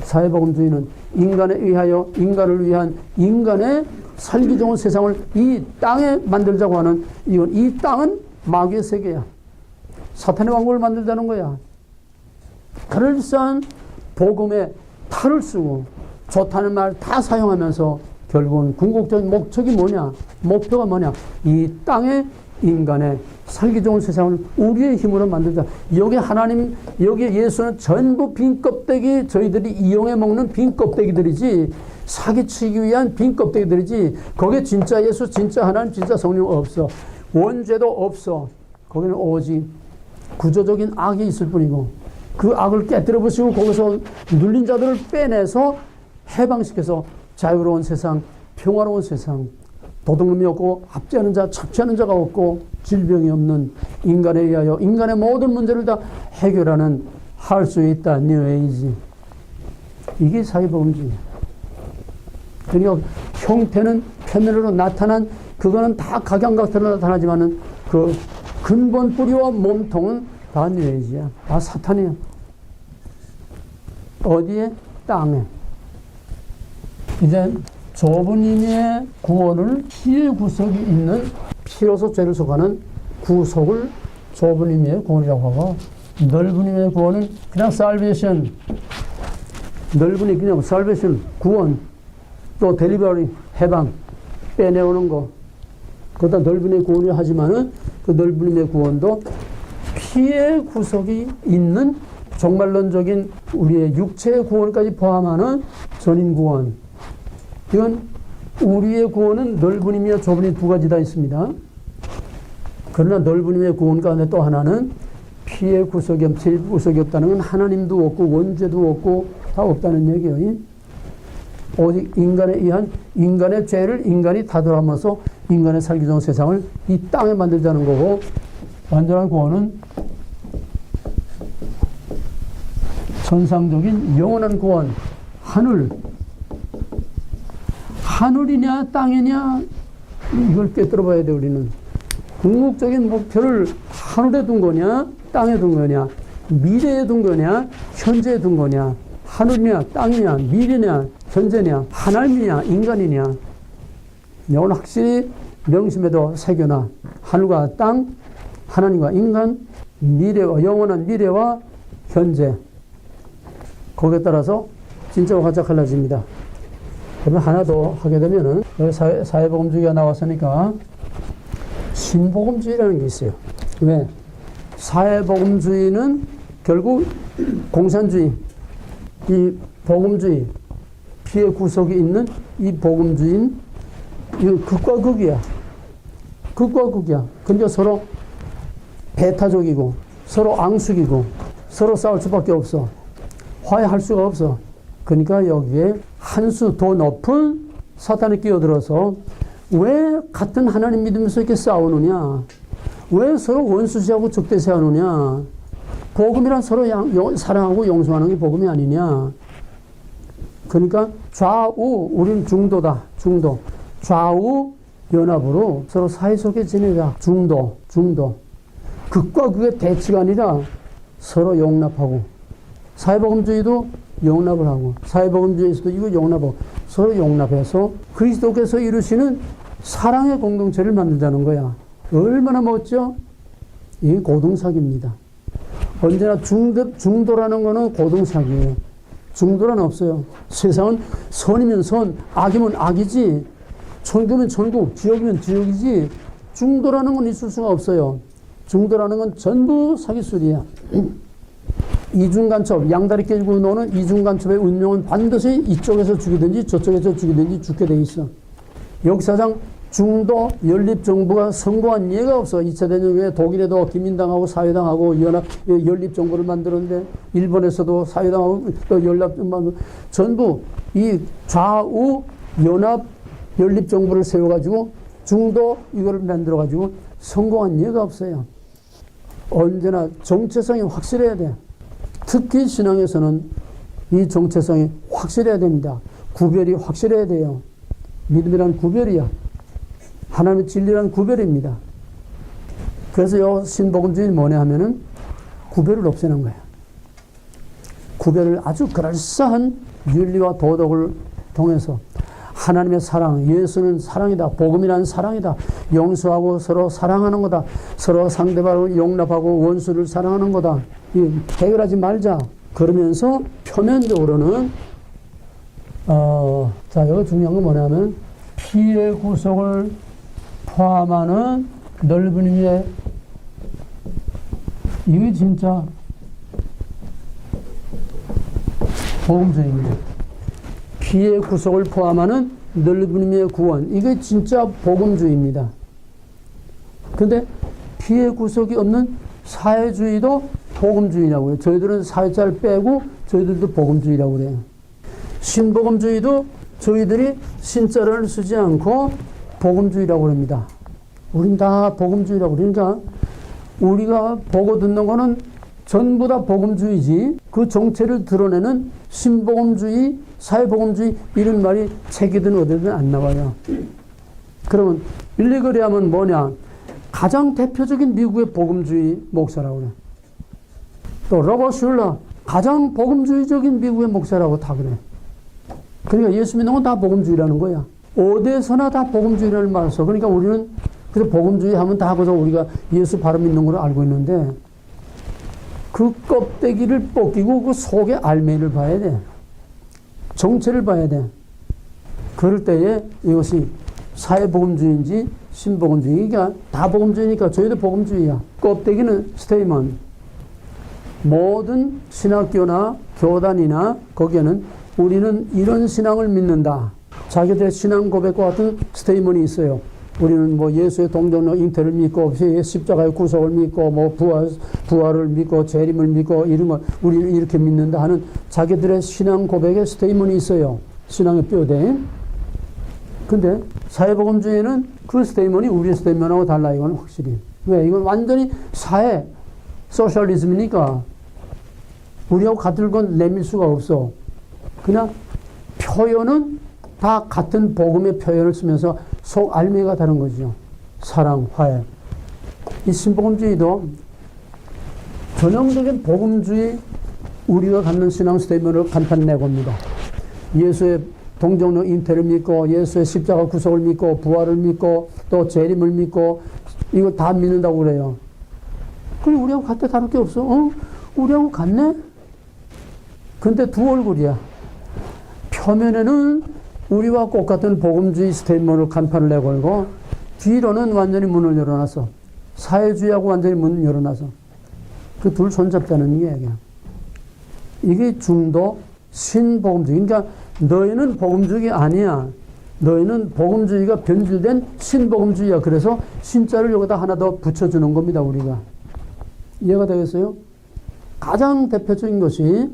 Speaker 1: 사회복음주의는 인간에 의하여 인간을 위한 인간의 살기 좋은 세상을 이 땅에 만들자고 하는, 이건 이 땅은 마귀의 세계야. 사탄의 왕국을 만들자는 거야. 그럴싸한 복음에 탈을 쓰고 좋다는 말 다 사용하면서 결국은 궁극적인 목적이 뭐냐? 목표가 뭐냐? 이 땅에 인간의 살기 좋은 세상을 우리의 힘으로 만들자. 여기 하나님, 여기 예수는 전부 빈 껍데기, 저희들이 이용해 먹는 빈 껍데기들이지, 사기치기 위한 빈 껍데기들이지, 거기에 진짜 예수, 진짜 하나님, 진짜 성령 없어. 원죄도 없어. 거기는 오직 구조적인 악이 있을 뿐이고, 그 악을 깨뜨려 부시고 거기서 눌린 자들을 빼내서 해방시켜서 자유로운 세상, 평화로운 세상, 도둑놈이 없고 압제하는 자, 착취하는 자가 없고 질병이 없는 인간에 의하여 인간의 모든 문제를 다 해결하는, 할 수 있다. 뉴에이지. 이게 사회복음주의야. 그러니까 형태는 표면으로 나타난, 그거는 다 각양각색으로 나타나지만은 그 근본 뿌리와 몸통은 다 뉴에이지야. 다 사탄이야. 어디에? 땅에. 이제 좁은 의미의 구원을 피의 구속이 있는, 피로서 죄를 속하는 구속을 좁은 의미의 구원이라고 하고, 넓은 의미의 구원은 그냥 salvation, 넓은 의미 그냥 salvation, 구원, 또 delivery, 해방, 빼내오는 거, 그것도 넓은 의미의 구원이 하지만은 그 넓은 의미의 구원도 피의 구속이 있는 종말론적인 우리의 육체의 구원까지 포함하는 전인 구원. 이건 우리의 구원은 넓은 의미와 좁은 의미 두 가지 다 있습니다. 그러나 넓은 의미의 구원 가운데 또 하나는 피의 구속이, 죄의 구속이 없다는 건 하나님도 없고 원죄도 없고 다 없다는 얘기예요. 오직 인간에 의한 인간의 죄를 인간이 다돌아면서 인간의 살기 좋은 세상을 이 땅에 만들자는 거고, 완전한 구원은 천상적인 영원한 구원, 하늘이냐 땅이냐 이걸 꿰뚫어 봐야 돼. 우리는 궁극적인 목표를 하늘에 둔 거냐 땅에 둔 거냐, 미래에 둔 거냐 현재에 둔 거냐, 하늘이냐 땅이냐 미래냐 현재냐 하나님이냐 인간이냐. 오늘 확실히 명심에도 새겨놔. 하늘과 땅, 하나님과 인간, 미래와 영원한 미래와 현재. 거기에 따라서 진짜와 가짜 갈라집니다. 그러면 하나 더 하게 되면은, 여기 사회복음주의가 나왔으니까 신복음주의라는 게 있어요. 왜? 사회복음주의는 결국 공산주의, 이 복음주의, 피의 구속이 있는 이 복음주의는 이거 극과 극이야. 극과 극이야. 근데 서로 배타적이고 서로 앙숙이고 서로 싸울 수밖에 없어. 화해할 수가 없어. 그러니까 여기에 한 수 더 높은 사탄이 끼어들어서 왜 같은 하나님 믿으면서 이렇게 싸우느냐? 왜 서로 원수시하고 적대시하느냐? 복음이란 서로 사랑하고 용서하는 게 복음이 아니냐? 그러니까 좌우, 우리는 중도다. 중도. 좌우 연합으로 서로 사이좋게 지내자. 중도. 극과 극의 대치가 아니라 서로 용납하고, 사회복음주의도 용납을 하고, 사회복음주의에서도 이거 용납하고, 서로 용납해서 그리스도께서 이루시는 사랑의 공동체를 만들자는 거야. 얼마나 멋져? 이게 고등사기입니다. 언제나 중도라는 거는 고등사기예요. 중도란 없어요. 세상은 선이면 선, 악이면 악이지, 천국이면 천국, 지옥이면 지옥이지, 중도라는 건 있을 수가 없어요. 중도라는 건 전부 사기술이야. 이중간첩, 양다리 깨지고 노는 이중간첩의 운명은 반드시 이쪽에서 죽이든지 저쪽에서 죽이든지 죽게 돼 있어. 역사상 중도 연립정부가 성공한 예가 없어. 2차 대전 후에 독일에도 기민당하고 사회당하고 연립정부를 만들었는데, 일본에서도 사회당하고 또 연합정부, 전부 이 좌우 연합 연립정부를 세워가지고 중도 이거를 만들어가지고 성공한 예가 없어요. 언제나 정체성이 확실해야 돼. 특히 신앙에서는 이 정체성이 확실해야 됩니다. 구별이 확실해야 돼요. 믿음이란 구별이야. 하나님의 진리란 구별입니다. 그래서 요 신복음주의는 뭐냐 하면은 구별을 없애는 거야. 구별을 아주 그럴싸한 윤리와 도덕을 통해서 하나님의 사랑, 예수는 사랑이다. 복음이란 사랑이다. 용서하고 서로 사랑하는 거다. 서로 상대방을 용납하고 원수를 사랑하는 거다. 해결하지 말자. 그러면서 표면적으로는 자, 여기 중요한 건 뭐냐면 피의 구속을 포함하는 넓은 의미의, 이게 진짜 복음주의입니다. 피의 구속을 포함하는 넓은 의미의 구원, 이게 진짜 복음주의입니다. 근데 피의 구속이 없는 사회주의도 복음주의라고 해요. 저희들은 사회자를 빼고 저희들도 복음주의라고 그래요. 신복음주의도 저희들이 신자를 쓰지 않고 복음주의라고 합니다. 우린 다 복음주의라고. 그러니까 우리가 보고 듣는 거는 전부 다 복음주의지, 그 정체를 드러내는 신복음주의, 사회복음주의 이런 말이 책이든 어디든 안 나와요. 그러면 빌리 그레함은 뭐냐? 가장 대표적인 미국의 복음주의 목사라고 그래. 또 로버트 슐러 가장 복음주의적인 미국의 목사라고 다 그래. 그러니까 예수 믿는 건 다 복음주의라는 거야. 어디에서나 다 복음주의라는 말을 써. 그러니까 우리는 그래서 복음주의 하면 다 하고서 우리가 예수 바로 믿는 걸 알고 있는데, 그 껍데기를 벗기고 그 속에 알맹이를 봐야 돼. 정체를 봐야 돼. 그럴 때에 이것이 사회복음주의인지 신복음주의가 다 복음주의니까 저희도 복음주의야. 껍데기는 스테이먼. 모든 신학교나 교단이나 거기에는 우리는 이런 신앙을 믿는다. 자기들의 신앙 고백과 같은 스테이먼이 있어요. 우리는 뭐 예수의 동정로 잉태를 믿고 십자가의 구속을 믿고 뭐 부활을 믿고 재림을 믿고 이런 거 우리는 이렇게 믿는다 하는 자기들의 신앙 고백의 스테이먼이 있어요. 신앙의 뼈대. 근데 사회복음주의는 그 스테이먼이 우리의 스테이먼하고 달라. 이건 확실히. 왜? 이건 완전히 사회 소셜리즘이니까 우리하고 같은 건 내밀 수가 없어. 그냥 표현은 다 같은 복음의 표현을 쓰면서 속 알맹이가 다른 거죠. 사랑, 화해. 이 신복음주의도 전형적인 복음주의 우리가 갖는 신앙 스테이먼을 간판히 내봅니다. 예수의 동정로 잉태를 믿고 예수의 십자가 구속을 믿고 부활을 믿고 또 재림을 믿고 이거 다 믿는다고 그래요. 그럼 우리하고 같아 다를 게 없어. 우리하고 같네? 근데 두 얼굴이야. 표면에는 우리와 똑같은 복음주의 스테이트먼을 간판을 내걸고 뒤로는 완전히 문을 열어놔서 사회주의하고 완전히 문을 열어놔서 그 둘 손잡자는 얘기야. 이게 중도 신복음주의. 그러니까 너희는 복음주의 아니야. 너희는 복음주의가 변질된 신복음주의야. 그래서 신자를 여기다 하나 더 붙여주는 겁니다. 우리가. 이해가 되겠어요? 가장 대표적인 것이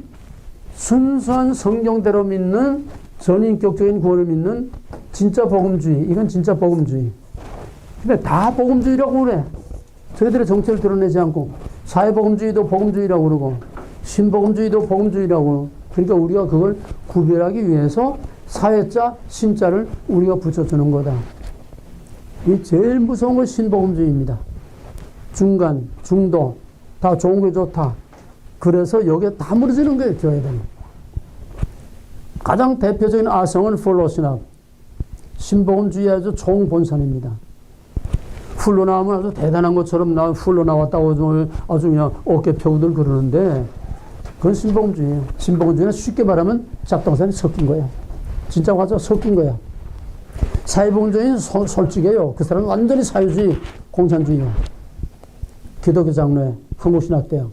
Speaker 1: 순수한 성경대로 믿는 전인격적인 구원을 믿는 진짜 복음주의. 이건 진짜 복음주의. 근데 다 복음주의라고 그래. 저희들의 정체를 드러내지 않고 사회복음주의도 복음주의라고 그러고 신복음주의도 복음주의라고 그러고. 그러니까 우리가 그걸 구별하기 위해서 사회자, 신자를 우리가 붙여주는 거다. 이 제일 무서운 건 신복음주의입니다. 중간, 중도, 다 좋은 게 좋다. 그래서 여기에 다 무너지는 거예요, 교회들은. 가장 대표적인 아성은 플로신학. 신복음주의의 아주 총본산입니다. 흘러나오면 아주 대단한 것처럼 나 흘러나왔다고 아주 그냥 어깨 펴고들 그러는데 그건 신복음주의예요. 신복음주의는 쉽게 말하면 잡동산이 섞인 거예요. 진짜 맞아, 섞인 거야. 사회복음주의는 솔직해요. 그 사람은 완전히 사회주의, 공산주의예요. 기독교 장로회, 한국신학대요.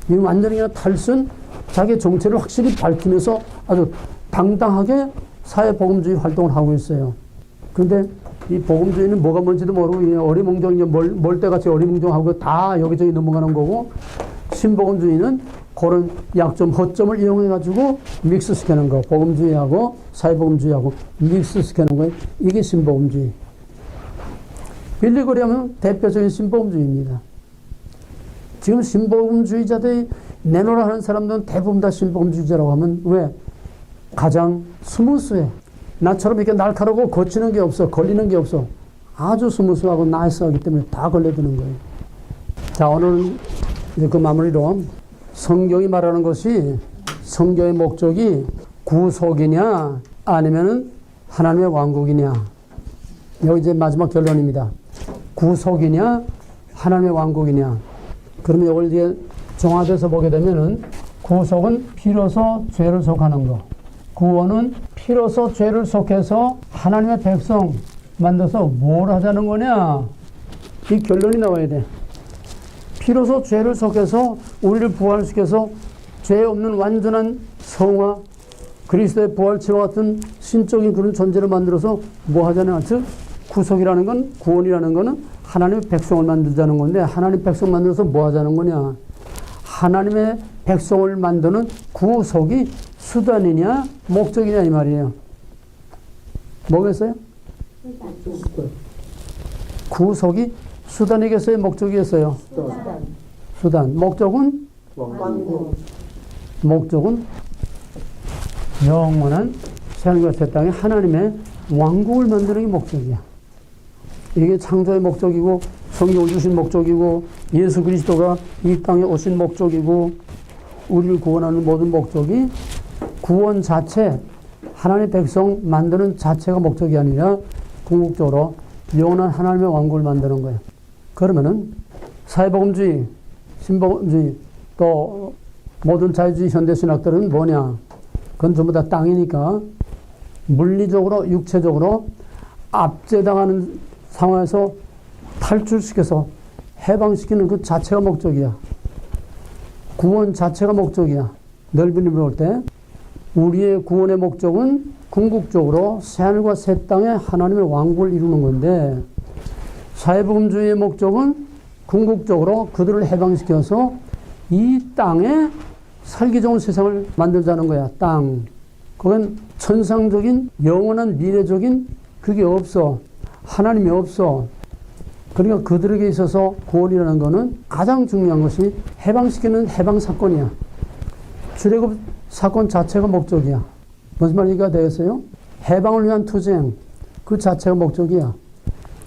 Speaker 1: 이건 완전히 그냥 탈선, 자기 정체를 확실히 밝히면서 아주 당당하게 사회복음주의 활동을 하고 있어요. 그런데 이 복음주의는 뭐가 뭔지도 모르고 어리몽정, 멀때같이 어리몽정하고 다 여기저기 넘어가는 거고, 신복음주의는 그런 약점, 허점을 이용해가지고 믹스시키는 거. 복음주의하고 사회복음주의하고 믹스시키는 거예요. 이게 신복음주의. 빌리 그레이엄은 대표적인 신복음주의입니다. 지금 신복음주의자들이 내놓으라 하는 사람들은 대부분 다 신복음주의자라고 하면 왜? 가장 스무스해. 나처럼 이렇게 날카롭고 거치는 게 없어. 걸리는 게 없어. 아주 스무스하고 나이스하기 때문에 다 걸려드는 거예요. 자, 오늘은 이제 그 마무리로 성경이 말하는 것이 성경의 목적이 구속이냐 아니면은 하나님의 왕국이냐. 여기 이제 마지막 결론입니다. 구속이냐 하나님의 왕국이냐. 그러면 이걸 이제 종합해서 보게 되면은 구속은 피로서 죄를 속하는 거. 구원은 피로서 죄를 속해서 하나님의 백성 만들어서 뭘 하자는 거냐. 이 결론이 나와야 돼. 피로서 죄를 속해서 우리를 부활시켜서 죄 없는 완전한 성화, 그리스도의 부활체와 같은 신적인 그런 존재를 만들어서 뭐 하자냐. 즉 구속이라는 건, 구원이라는 거는 하나님의 백성을 만들자는 건데, 하나님의 백성 만들어서 뭐 하자는 거냐. 하나님의 백성을 만드는 구속이 수단이냐 목적이냐 이 말이에요. 뭐겠어요? 구속이 수단이겠어요? 목적이겠어요? 수단. 목적은? 목적은 영원한 새하늘과 새 땅에 하나님의 왕국을 만드는 게 목적이야. 이게 창조의 목적이고 성경을 주신 목적이고 예수 그리스도가 이 땅에 오신 목적이고 우리를 구원하는 모든 목적이 구원 자체, 하나님의 백성 만드는 자체가 목적이 아니라 궁극적으로 영원한 하나님의 왕국을 만드는 거예요. 그러면은 사회복음주의, 신복음주의, 또 모든 자유주의 현대신학들은 뭐냐? 그건 전부 다 땅이니까 물리적으로, 육체적으로 압제당하는 상황에서 탈출시켜서 해방시키는 그 자체가 목적이야. 구원 자체가 목적이야. 넓은 의미로 볼 때 우리의 구원의 목적은 궁극적으로 새하늘과 새 땅에 하나님의 왕국을 이루는 건데, 사회복음주의의 목적은 궁극적으로 그들을 해방시켜서 이 땅에 살기 좋은 세상을 만들자는 거야. 땅. 그건 천상적인 영원한 미래적인 그게 없어. 하나님이 없어. 그러니까 그들에게 있어서 구원이라는 것은 가장 중요한 것이 해방시키는 해방사건이야. 출애굽 사건 자체가 목적이야. 무슨 말인가 되겠어요? 해방을 위한 투쟁, 그 자체가 목적이야.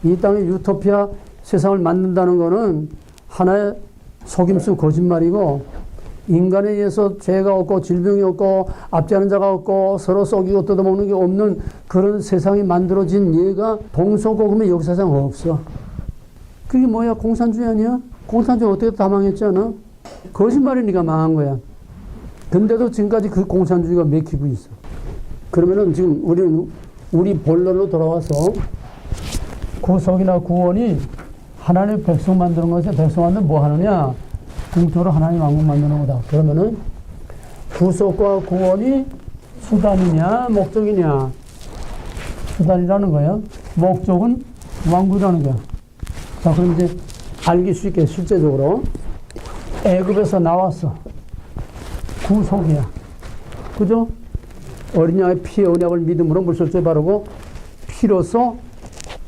Speaker 1: 이 땅의 유토피아 세상을 만든다는 것은 하나의 속임수 거짓말이고, 인간에 의해서 죄가 없고 질병이 없고 압제하는 자가 없고 서로 썩이고 뜯어먹는 게 없는 그런 세상이 만들어진 예가 동서고금의 역사상 없어. 그게 뭐야? 공산주의 아니야? 공산주의 어떻게 다 망했잖아? 거짓말이니까 망한 거야. 근데도 지금까지 그 공산주의가 맥히고 있어. 그러면은 지금 우리 본론으로 돌아와서 구속이나 구원이 하나님의 백성 만드는 것에 백성 만들면 뭐 하느냐? 궁극적으로 하나님 왕국 만드는 거다. 그러면은 구속과 구원이 수단이냐 목적이냐? 수단이라는 거야. 목적은 왕국이라는 거야. 자, 그럼 이제 알기 쉽게 실제적으로 애굽에서 나왔어. 구속이야. 그죠? 어린 양의 피의 언약을 믿음으로 물설주에 바르고 피로서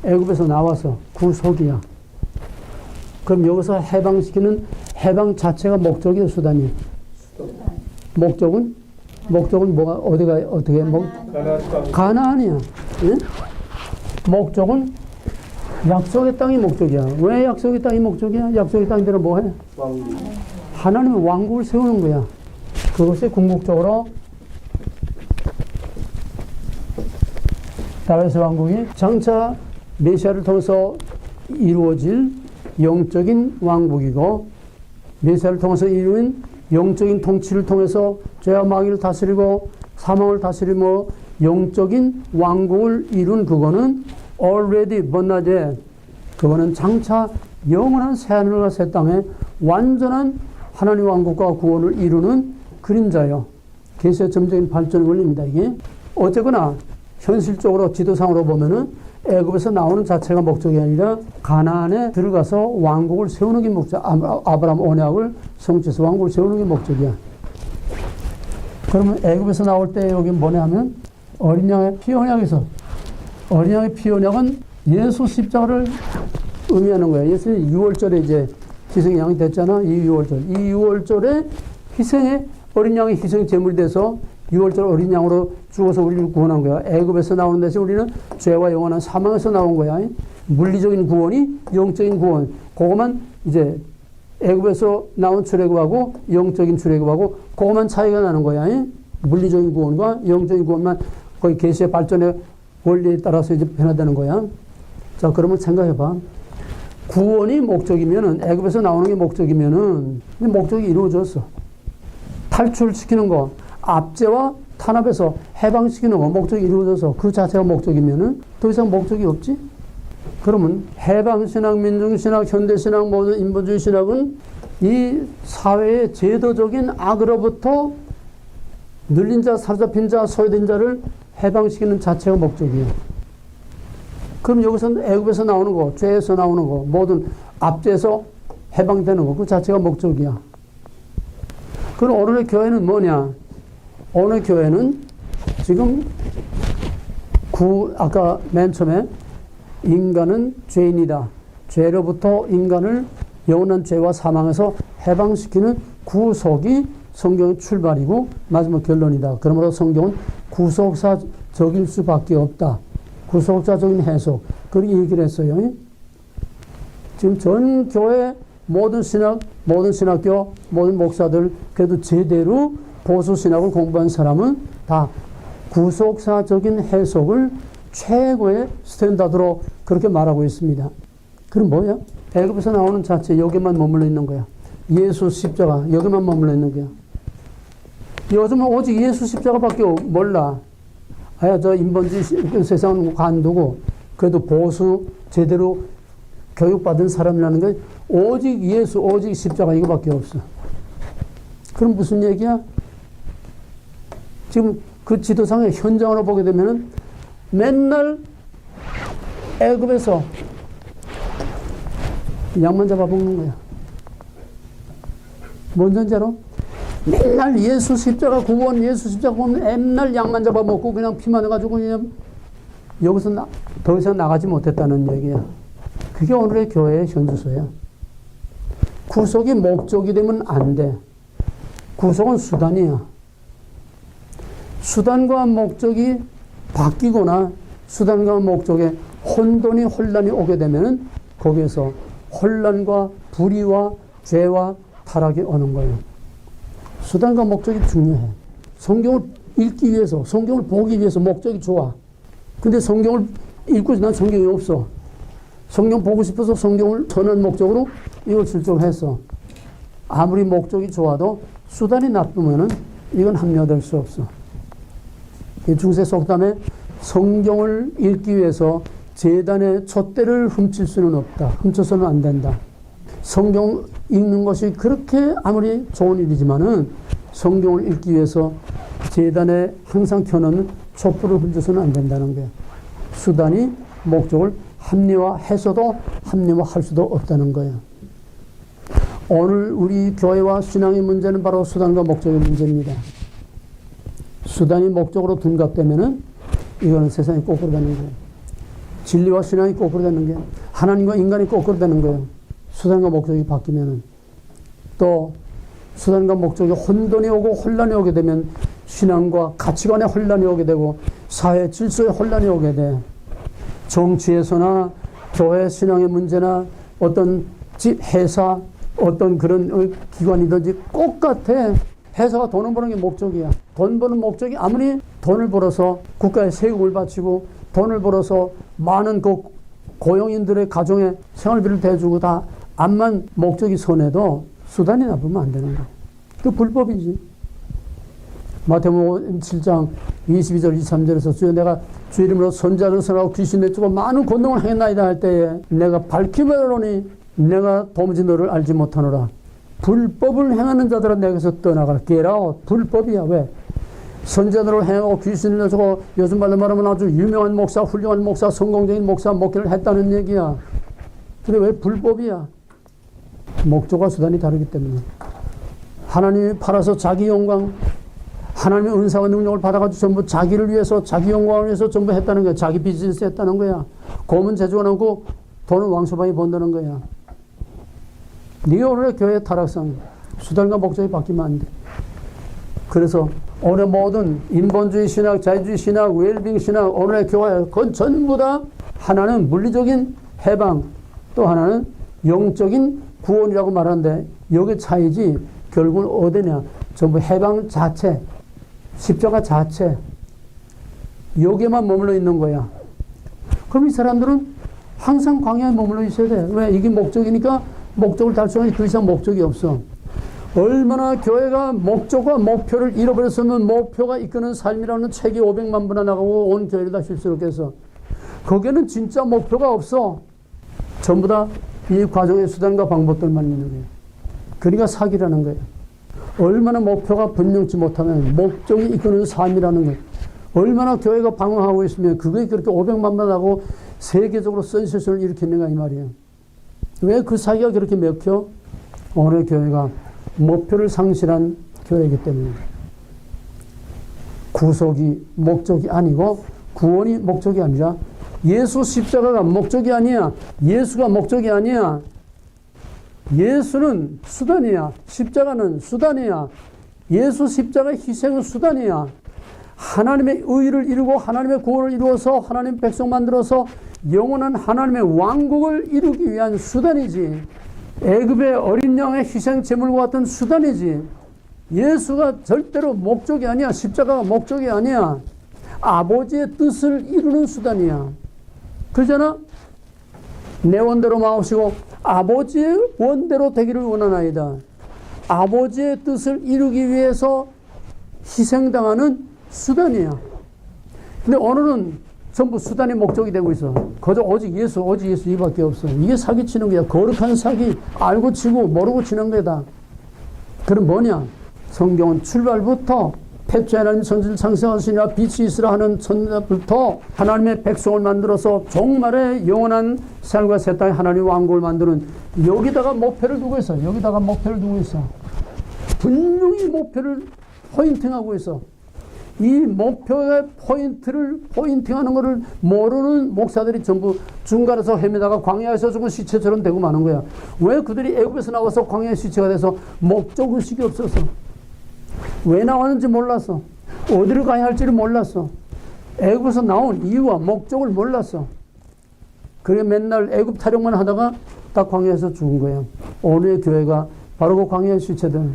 Speaker 1: 애굽에서 나와서 구속이야. 그럼 여기서 해방시키는 해방 자체가 목적이야, 수단이야. 목적은 뭐가 어떻게 가나안이야. 예? 목적은 약속의 땅이 목적이야. 왜 약속의 땅이 목적이야? 약속의 땅들은 뭐해?
Speaker 4: 왕국.
Speaker 1: 하나님의 왕국을 세우는 거야. 그것이 궁극적으로 다윗의 왕국이 장차 메시아를 통해서 이루어질 영적인 왕국이고, 메시아를 통해서 이루어진 영적인 통치를 통해서 죄와 마귀를 다스리고 사망을 다스리며 영적인 왕국을 이룬 그거는 already 번나제, 그거는 장차 영원한 새하늘과 새 땅에 완전한 하나님 왕국과 구원을 이루는 그림자요. 계시의 점적인 발전의 원리입니다. 이게 어쨌거나 현실적으로 지도상으로 보면은 애굽에서 나오는 자체가 목적이 아니라 가나안에 들어가서 왕국을 세우는 게 목적. 아브라함 언약을 성취해서 왕국을 세우는 게 목적이야. 그러면 애굽에서 나올 때 여기 뭐냐 하면 어린 양의 피 언약에서, 어린 양의 피 언약은 예수 십자가를 의미하는 거야. 예수는 6월절에 이제 희생의 양이 됐잖아. 이 6월절. 이 6월절에 희생의 어린 양의 희생이 제물이 돼서 6월절 어린 양으로 죽어서 우리를 구원한 거야. 애굽에서 나오는 데서 우리는 죄와 영원한 사망에서 나온 거야. 물리적인 구원이 영적인 구원. 그거만 이제 애굽에서 나온 출애굽하고 영적인 출애굽하고 그거만 차이가 나는 거야. 물리적인 구원과 영적인 구원만 거의 계시의 발전의 원리에 따라서 이제 변화되는 거야. 자, 그러면 생각해봐. 구원이 목적이면은, 애굽에서 나오는 게 목적이면은 목적이 이루어졌어. 탈출시키는 거, 압제와 탄압에서 해방시키는 거, 목적이 이루어져서 그 자체가 목적이면은 더 이상 목적이 없지? 그러면 해방신학, 민중신학, 현대신학, 모든 인본주의 신학은 이 사회의 제도적인 악으로부터 눌린 자, 사로잡힌 자, 소외된 자를 해방시키는 자체가 목적이에요. 그럼 여기서 애굽에서 나오는 거, 죄에서 나오는 거, 모든 압제에서 해방되는 거, 그 자체가 목적이야. 그럼 오늘의 교회는 뭐냐? 오늘 교회는 지금 아까 맨 처음에 인간은 죄인이다. 죄로부터 인간을 영원한 죄와 사망에서 해방시키는 구속이 성경의 출발이고 마지막 결론이다. 그러므로 성경은 구속사적일 수밖에 없다. 구속사적인 해석. 그렇게 얘기를 했어요. 지금 전 교회 모든 신학, 모든 신학교, 모든 목사들 그래도 제대로 보수 신학을 공부한 사람은 다 구속사적인 해석을 최고의 스탠다드로 그렇게 말하고 있습니다. 그럼 뭐야? 애굽에서 나오는 자체 여기만 머물러 있는 거야. 예수 십자가 여기만 머물러 있는 거야. 요즘은 오직 예수 십자가밖에 몰라. 저 인본주의 세상은 관두고 그래도 보수 제대로 교육받은 사람이라는 게 오직 예수, 오직 십자가 이거밖에 없어. 그럼 무슨 얘기야? 지금 그 지도상의 현장으로 보게 되면은 맨날 애굽에서 양만 잡아먹는 거야. 뭔 전제로? 맨날 예수 십자가 구원, 예수 십자가 구원, 맨날 양만 잡아먹고 그냥 피만 해가지고 그냥 여기서 더 이상 나가지 못했다는 얘기야. 그게 오늘의 교회의 현주소야. 구속이 목적이 되면 안 돼. 구속은 수단이야. 수단과 목적이 바뀌거나 수단과 목적에 혼돈이 오게 되면 거기에서 혼란과 불의와 죄와 타락이 오는 거예요. 수단과 목적이 중요해. 성경을 읽기 위해서, 성경을 보기 위해서 목적이 좋아. 근데 성경을 읽고 난 성경이 없어. 성경 보고 싶어서 성경을 선한 목적으로 이걸 출적했어. 아무리 목적이 좋아도 수단이 나쁘면은 이건 합리화될 수 없어. 중세 속담에 성경을 읽기 위해서 제단의 촛대를 훔칠 수는 없다. 훔쳐서는 안 된다. 성경 읽는 것이 그렇게 아무리 좋은 일이지만은 성경을 읽기 위해서 제단에 항상 켜놓는 촛불을 훔쳐서는 안 된다는 거예요. 수단이 목적을 합리화해서도 합리화할 수도 없다는 거예요. 오늘 우리 교회와 신앙의 문제는 바로 수단과 목적의 문제입니다. 수단이 목적으로 둔갑되면은 이거는 세상이 거꾸로 되는 거예요. 진리와 신앙이 거꾸로 되는 거예요. 하나님과 인간이 거꾸로 되는 거예요. 수단과 목적이 바뀌면은. 또 수단과 목적이 혼돈이 오고 혼란이 오게 되면 신앙과 가치관의 혼란이 오게 되고 사회 질서의 혼란이 오게 돼. 정치에서나 교회 신앙의 문제나 어떤 회사, 어떤 그런 기관이든지 똑같아. 회사가 돈을 버는 게 목적이야. 돈 버는 목적이 아무리 돈을 벌어서 국가에 세금을 바치고 돈을 벌어서 많은 그 고용인들의 가정에 생활비를 대주고 다 암만 목적이 선해도 수단이 나쁘면 안 되는 거야. 그 불법이지. 마태복음 7장 22절 23절에서 주여 내가 주 이름으로 선자를 선하고 귀신 내쫓고 많은 권능을 행했나이다 할 때에 내가 밝히며 이르노니 내가 도무지 너를 알지 못하노라. 불법을 행하는 자들은 내게서 떠나가라. 깨라오. 불법이야. 왜? 선자들을 행하고 귀신을 내쫓고 요즘 말로 말하면 아주 유명한 목사, 훌륭한 목사, 성공적인 목사, 목회를 했다는 얘기야. 근데 왜 불법이야? 목적과 수단이 다르기 때문에. 하나님이 팔아서 자기 영광, 하나님의 은사와 능력을 받아가지고 전부 자기를 위해서, 자기 영광을 위해서 전부 했다는 거야. 자기 비즈니스 했다는 거야. 고문 제조하고 돈은 왕소방이 번다는 거야. 네가 오늘의 교회의 타락상, 수단과 목적이 바뀌면 안 돼. 그래서 오늘 모든 인본주의 신학, 자유주의 신학, 웰빙 신학, 오늘의 교회, 그건 전부 다 하나는 물리적인 해방, 또 하나는 영적인 구원이라고 말하는데 여기 차이지 결국은 어디냐? 전부 해방 자체, 십자가 자체, 여기에만 머물러 있는 거야. 그럼 이 사람들은 항상 광야에 머물러 있어야 돼. 왜? 이게 목적이니까 목적을 달성하니 더 이상 목적이 없어. 얼마나 교회가 목적과 목표를 잃어버렸으면 목표가 이끄는 삶이라는 책이 500만 부나 나가고 온 교회를 다 실수롭게 해서 거기에는 진짜 목표가 없어. 전부 다 이 과정의 수단과 방법들만 있는 거예요. 그러니까 사기라는 거예요. 얼마나 목표가 분명치 못하면 목적이 이끄는 삶이라는 거예요. 얼마나 교회가 방황하고 있으면 그게 그렇게 500만 부 나가고 세계적으로 센세이션을 일으키는가 이 말이에요. 왜 그 사기가 그렇게 먹혀? 오늘 교회가 목표를 상실한 교회이기 때문에. 구속이 목적이 아니고 구원이 목적이 아니라 예수 십자가가 목적이 아니야. 예수가 목적이 아니야. 예수는 수단이야. 십자가는 수단이야. 예수 십자가의 희생은 수단이야. 하나님의 의를 이루고 하나님의 구원을 이루어서 하나님 백성 만들어서 영원한 하나님의 왕국을 이루기 위한 수단이지. 애굽의 어린 양의 희생 제물과 같은 수단이지. 예수가 절대로 목적이 아니야. 십자가가 목적이 아니야. 아버지의 뜻을 이루는 수단이야. 그러잖아. 내 원대로 마옵시고 아버지의 원대로 되기를 원하나이다. 아버지의 뜻을 이루기 위해서 희생당하는 수단이야. 근데 오늘은 전부 수단이 목적이 되고 있어. 그저 오직 예수 이밖에 없어. 이게 사기치는 거야. 거룩한 사기. 알고 치고 모르고 치는 거다. 그럼 뭐냐? 성경은 출발부터 태초에 하나님 천지를 창세하시니라 빛이 있으라 하는 천부터 하나님의 백성을 만들어서 종말의 영원한 삶과 새 땅의 하나님 왕국을 만드는 여기다가 목표를 두고 있어. 여기다가 목표를 두고 있어. 분명히 목표를 포인팅하고 있어. 이 목표의 포인트를 포인팅하는 것을 모르는 목사들이 전부 중간에서 헤매다가 광야에서 죽은 시체처럼 되고 마는 거야. 왜 그들이 애굽에서 나와서 광야의 시체가 돼서 목적의식이 없어서 왜 나왔는지 몰랐어. 어디를 가야 할지를 몰랐어. 애굽에서 나온 이유와 목적을 몰랐어. 그래 맨날 애굽 타령만 하다가 딱 광야에서 죽은 거야. 오늘의 교회가 바로 그 광야의 시체들.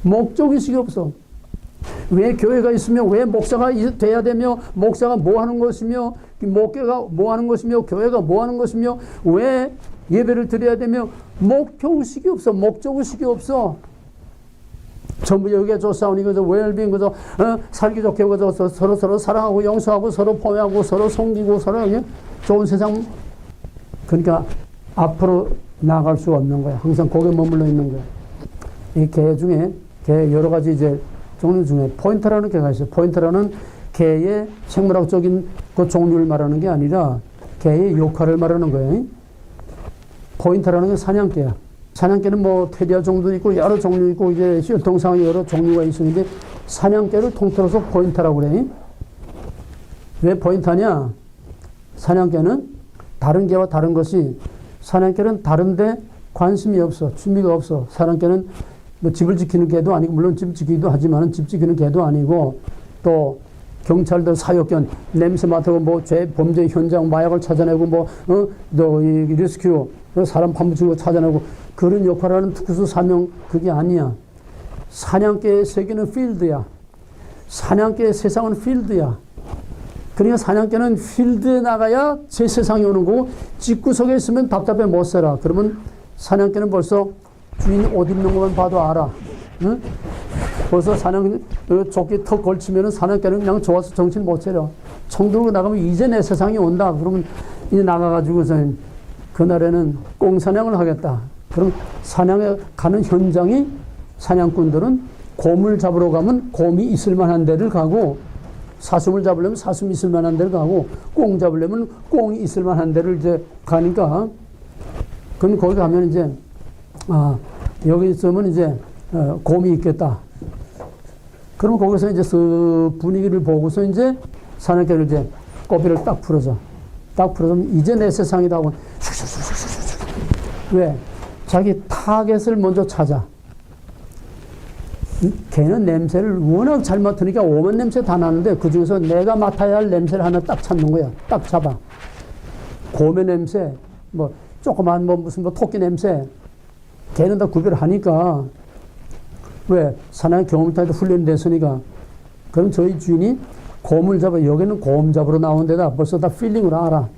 Speaker 1: 목적의식이 없어. 왜 교회가 있으며 왜 목사가 돼야 되며 목사가 뭐 하는 것이며 목회가 뭐 하는 것이며 교회가 뭐 하는 것이며 왜 예배를 드려야 되며 목표의식이 없어. 목적의식이 없어. 전부 여기에 저 싸우니 그저 웰빙 그저 살기 좋게 그저 서로 사랑하고 용서하고 서로 포용하고 서로 섬기고 서로 좋은 세상. 그러니까 앞으로 나아갈 수 없는 거야. 항상 거기에 머물러 있는 거야. 이 개 중에 개 여러 가지 이제 종류 중에 포인터라는 개가 있어요. 포인터라는 개의 생물학적인 그 종류를 말하는 게 아니라 개의 역할을 말하는 거예요. 포인터라는 게 사냥개야. 사냥개는 뭐 테리아 종도 있고 여러 종류 있고 이제 혈통상의 여러 종류가 있었는데 사냥개를 통틀어서 포인터라고 그래. 왜 포인터냐? 사냥개는 다른 개와 다른 것이 사냥개는 다른데 관심이 없어. 취미가 없어. 사냥개는 뭐 집을 지키는 개도 아니고 물론 집 지키기도 하지만 집 지키는 개도 아니고 또 경찰들 사역견 냄새 맡고 뭐 범죄 현장 마약을 찾아내고 이 리스큐 사람 파묻히고 찾아내고 그런 역할을 하는 특수 사명 그게 아니야. 사냥개의 세계는 필드야. 사냥개의 세상은 필드야. 그러니까 사냥개는 필드에 나가야 제 세상에 오는 거고 집구석에 있으면 답답해 못 살아. 그러면 사냥개는 벌써 주인이 옷 입는 것만 봐도 알아. 응? 벌써 조끼 턱 걸치면은 사냥개는 그냥 좋아서 정신 못 차려. 총 들고 나가면 이제 내 세상이 온다. 그러면 이제 나가가지고서 그날에는 꽁사냥을 하겠다. 그럼 사냥에 가는 현장이 사냥꾼들은 곰을 잡으러 가면 곰이 있을 만한 데를 가고 사슴을 잡으려면 사슴이 있을 만한 데를 가고 꽁 잡으려면 꽁이 있을 만한 데를 이제 가니까 그럼 거기 가면 이제 여기 있으면 이제 곰이 있겠다. 그러면 거기서 이제 분위기를 보고서 이제 사냥개를 이제 꼬비를 딱 풀어서 이제 내 세상이다 하고 슉슉슉슉슉슉 왜? 자기 타겟을 먼저 찾아. 걔는 냄새를 워낙 잘 맡으니까 오만 냄새 다 나는데 그 중에서 내가 맡아야 할 냄새를 하나 딱 찾는 거야. 딱 잡아. 곰의 냄새, 조그만 무슨 토끼 냄새, 걔는 다 구별하니까. 왜? 사냥 경험 타도 훈련됐으니까. 그럼 저희 주인이 곰을 잡아, 여기는 곰 잡으러 나온 데다 벌써 다 필링으로 알아.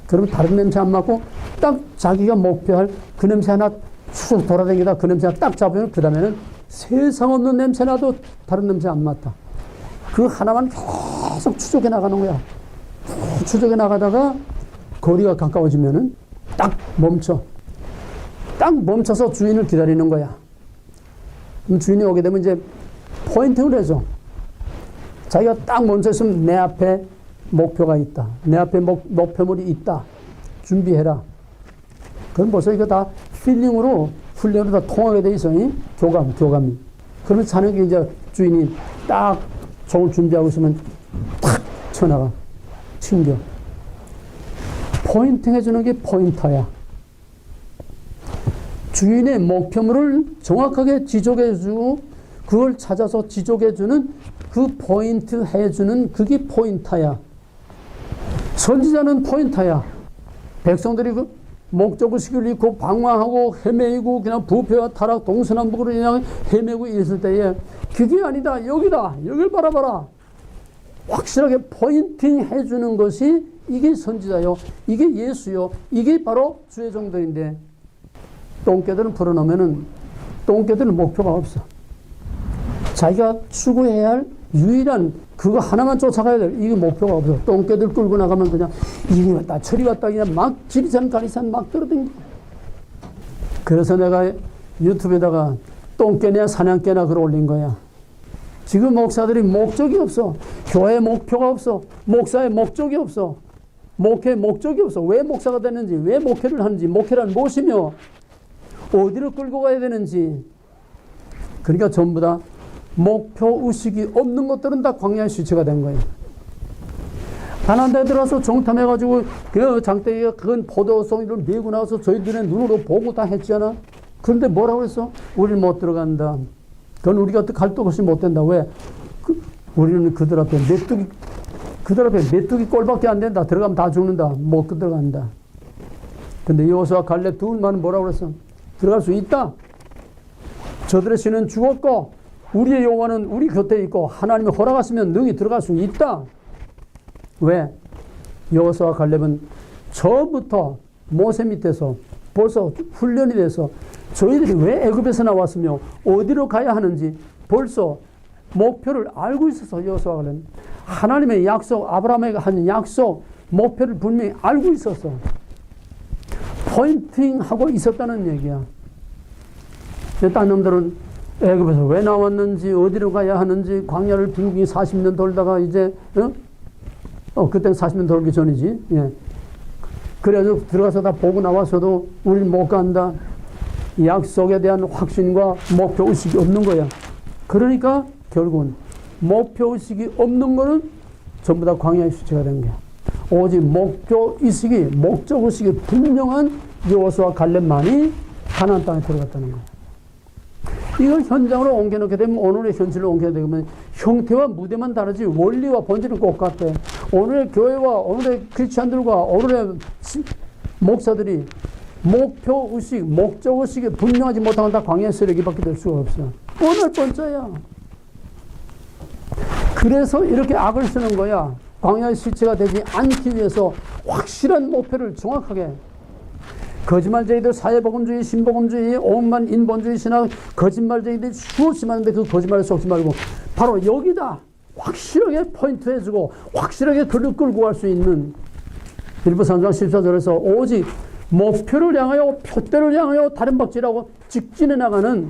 Speaker 1: 그러면 다른 냄새 안 맡고 딱 자기가 목표할 그 냄새 하나 쭉 돌아다니다 그 냄새 하나 딱 잡으면 그 다음에는 세상 없는 냄새 나도 다른 냄새 안 맡아. 그 하나만 계속 추적해 나가는 거야. 추적해 나가다가 거리가 가까워지면은 딱 멈춰. 딱 멈춰서 주인을 기다리는 거야. 그럼 주인이 오게 되면 이제 포인팅을 해줘. 자기가 딱 멈춰 있으면 내 앞에 목표가 있다. 내 앞에 목표물이 있다. 준비해라. 그럼 벌써 이거 다 필링으로 훈련으로 다 통하게 돼 있어. 교감이. 그러면 사냥개 이제 주인이 딱 총을 준비하고 있으면 탁 쳐나가. 튕겨. 포인팅 해주는 게 포인터야. 주인의 목표물을 정확하게 지적해주고 그걸 찾아서 지적해주는 그 포인트 해주는 그게 포인터야. 선지자는 포인터야. 백성들이 그 목적의식을 잃고 방황하고 헤매이고 그냥 부패와 타락 동서남북으로 그냥 헤매고 있을 때에 그게 아니다. 여기다. 여길 바라봐라. 확실하게 포인팅 해주는 것이 이게 선지자요. 이게 예수요. 이게 바로 주의 종들인데 똥개들은 풀어놓으면은 똥개들은 목표가 없어. 자기가 추구해야 할 유일한 그거 하나만 쫓아가야 돼. 이게 목표가 없어. 똥개들 끌고 나가면 그냥 이리 왔다 저리 왔다 그냥 막 지리산 가리산 막 떨어댕겨. 그래서 내가 유튜브에다가 똥개냐 사냥개나 글 올린 거야. 지금 목사들이 목적이 없어. 교회 목표가 없어. 목사의 목적이 없어. 목회의 목적이 없어. 왜 목사가 되는지, 왜 목회를 하는지, 목회란 무엇이며 어디로 끌고 가야 되는지. 그러니까 전부 다 목표 의식이 없는 것들은 다 광야의 수치가 된 거예요. 가나안 땅에 들어와서 정탐해가지고 그 장대기가 큰 포도송이를 메고 나와서 저희들의 눈으로 보고 다 했잖아. 그런데 뭐라고 했어? 우리는 못 들어간다. 그건 우리가 갈 곳이 못 된다. 왜? 우리는 그들 앞에 메뚜기 꼴밖에 안 된다. 들어가면 다 죽는다. 못 들어간다. 근데 여호수아 갈렙 둘만 뭐라고 그랬어? 들어갈 수 있다. 저들의 신은 죽었고 우리의 여호와는 우리 곁에 있고 하나님이 허락하시면 능히 들어갈 수 있다. 왜? 여호수아 갈렙은 처음부터 모세 밑에서 벌써 훈련이 돼서 저희들이 왜 애굽에서 나왔으며 어디로 가야 하는지 벌써 목표를 알고 있어서 여호수아 갈렙은 하나님의 약속, 아브라함에게 한 약속, 목표를 분명히 알고 있었어. 포인팅하고 있었다는 얘기야. 딴 놈들은 애굽에서 왜 나왔는지, 어디로 가야 하는지, 광야를 빙빙 40년 돌다가 이제, 그때는 40년 돌기 전이지. 예. 그래서 들어가서 다 보고 나와서도 우리는 못 간다. 약속에 대한 확신과 목표의식이 없는 거야. 그러니까 결국은 목표의식이 없는 거는 전부 다 광야의 수치가 된 거야. 오직 목적의식이 분명한 여호수아 갈렙만이 가나안 땅에 들어갔다는 거야. 이걸 현장으로 옮겨놓게 되면 오늘의 현실로 옮겨야 되면 형태와 무대만 다르지 원리와 본질은 똑같아. 오늘의 교회와 오늘의 크리스찬들과 오늘의 목사들이 목표의식, 목적의식이 분명하지 못하면 다 광야의 쓰레기밖에 될 수가 없어. 오늘 번째야. 그래서 이렇게 악을 쓰는 거야. 광야의 시체가 되지 않기 위해서 확실한 목표를 정확하게. 거짓말쟁이들, 사회복음주의, 신복음주의, 오만 인본주의 신학, 거짓말쟁이들이 수없이 많은데 그 거짓말에 속지 말고 바로 여기다 확실하게 포인트해주고 확실하게 그를 끌고 갈 수 있는 빌립보 3장 14절에서 오직 목표를 향하여 표대를 향하여 다른 박질하고 직진해 나가는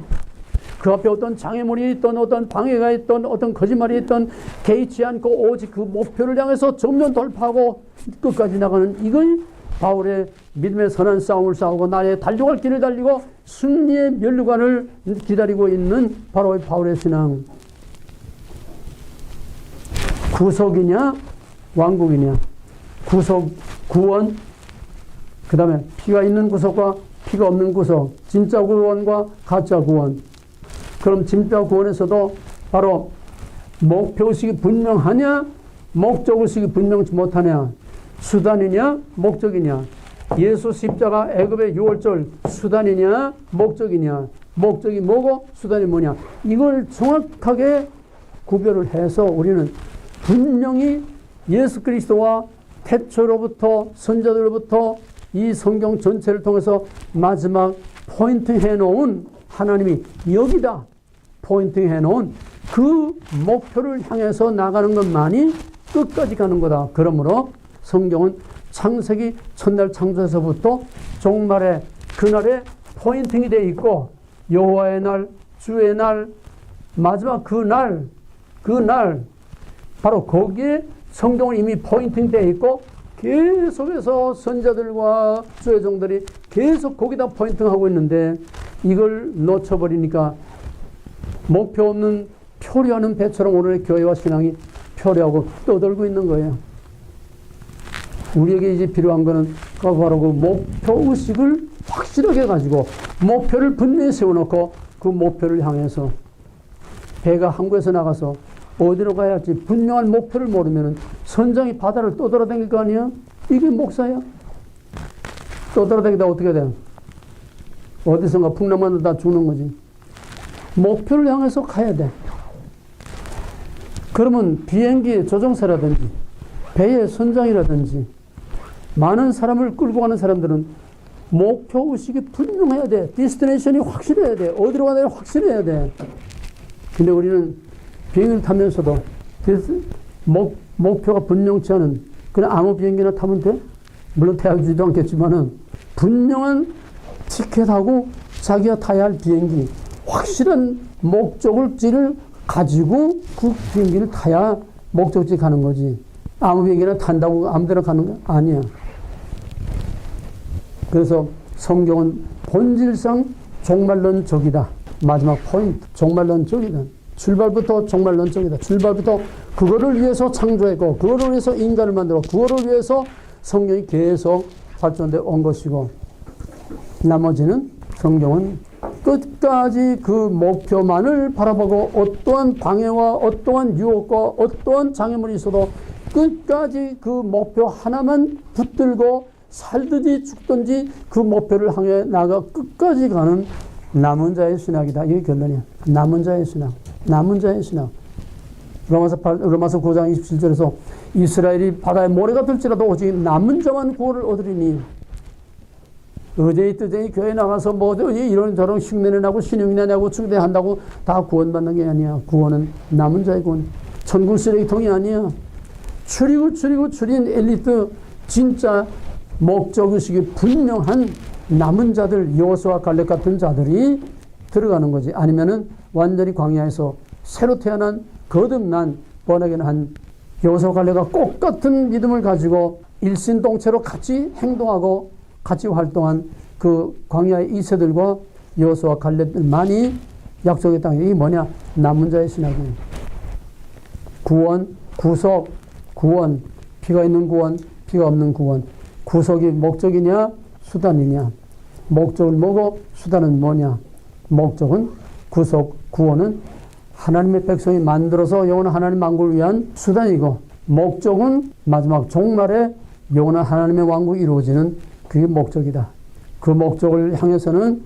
Speaker 1: 그 앞에 어떤 장애물이 있던 어떤 방해가 있던 어떤 거짓말이 있던 개의치 않고 오직 그 목표를 향해서 정면 돌파하고 끝까지 나가는 이건 바울의 믿음의 선한 싸움을 싸우고 나의 달려갈 길을 달리고 승리의 면류관을 기다리고 있는 바로 바울의 신앙. 구속이냐 왕국이냐. 구속, 구원, 그 다음에 피가 있는 구속과 피가 없는 구속, 진짜 구원과 가짜 구원. 그럼 진짜 구원에서도 바로 목표의식이 분명하냐 목적의식이 분명치 못하냐. 수단이냐 목적이냐. 예수 십자가 애굽의 6월절 수단이냐 목적이냐. 목적이 뭐고 수단이 뭐냐. 이걸 정확하게 구별을 해서 우리는 분명히 예수 그리스도와 태초로부터 선자들로부터 이 성경 전체를 통해서 마지막 포인트 해놓은 하나님이 여기다 포인트 해놓은 그 목표를 향해서 나가는 것만이 끝까지 가는 거다. 그러므로 성경은 창세기 첫날 창조에서부터 종말의 그날에 포인팅이 되어 있고 여호와의 날, 주의 날, 마지막 그 날 바로 거기에 성경은 이미 포인팅 되어 있고 계속해서 선자들과 주의 종들이 계속 거기다 포인팅하고 있는데 이걸 놓쳐버리니까 목표 없는 표류하는 배처럼 오늘의 교회와 신앙이 표류하고 떠돌고 있는 거예요. 우리에게 이제 필요한 거는 바로 그 목표의식을 확실하게 가지고 목표를 분명히 세워놓고 그 목표를 향해서 배가 항구에서 나가서 어디로 가야 할지 분명한 목표를 모르면 선장이 바다를 떠돌아다닐 거 아니야? 이게 목사야? 떠돌아다니다 어떻게 돼? 어디선가 풍랑만 다 죽는 거지. 목표를 향해서 가야 돼. 그러면 비행기의 조종사라든지 배의 선장이라든지 많은 사람을 끌고 가는 사람들은 목표의식이 분명해야 돼. 디스티네이션이 확실해야 돼. 어디로 가야 돼? 확실해야 돼. 근데 우리는 비행기를 타면서도 목표가 분명치 않은 그냥 아무 비행기나 타면 돼? 물론 태워주지도 않겠지만은 분명한 티켓하고 자기가 타야 할 비행기 확실한 목적지를 가지고 그 비행기를 타야 목적지 가는 거지. 아무 비행기나 탄다고 아무 데나 가는 거 아니야. 그래서 성경은 본질상 종말론적이다. 마지막 포인트, 종말론적이다. 출발부터 종말론적이다. 출발부터 그거를 위해서 창조했고 그거를 위해서 인간을 만들고 그거를 위해서 성경이 계속 발전돼 온 것이고 나머지는 성경은 끝까지 그 목표만을 바라보고 어떠한 방해와 어떠한 유혹과 어떠한 장애물이 있어도 끝까지 그 목표 하나만 붙들고 살든지 죽든지 그 목표를 향해 나가 끝까지 가는 남은 자의 신학이다. 이게 결론이야. 남은 자의 신학. 남은 자의 신학. 로마서 9장 27절에서 이스라엘이 바다에 모래가 들지라도 오직 남은 자만 구원을 얻으리니 의제이 뜨제이 교회 나가서 뭐 이런저런 흉내내 나고 신용이나 내고 중대한다고 다 구원받는 게 아니야. 구원은 남은 자의 구원. 천국 쓰레기통이 아니야. 추린 엘리트 진짜 목적의식이 분명한 남은 자들 여호수아 갈렙 같은 자들이 들어가는 거지. 아니면은 완전히 광야에서 새로 태어난 거듭난 번하게는 한 여호수아 갈렙과 똑같은 믿음을 가지고 일신동체로 같이 행동하고 같이 활동한 그 광야의 2세들과 여호수아 갈렙들만이 약속의 땅에 이게 뭐냐? 남은 자의 신학이에요. 구원, 구속, 구원, 피가 있는 구원, 피가 없는 구원. 구속이 목적이냐 수단이냐. 목적은 뭐고 수단은 뭐냐. 목적은 구속, 구원은 하나님의 백성이 만들어서 영원한 하나님 만국을 위한 수단이고 목적은 마지막 종말에 영원한 하나님의 왕국이 이루어지는 그게 목적이다. 그 목적을 향해서는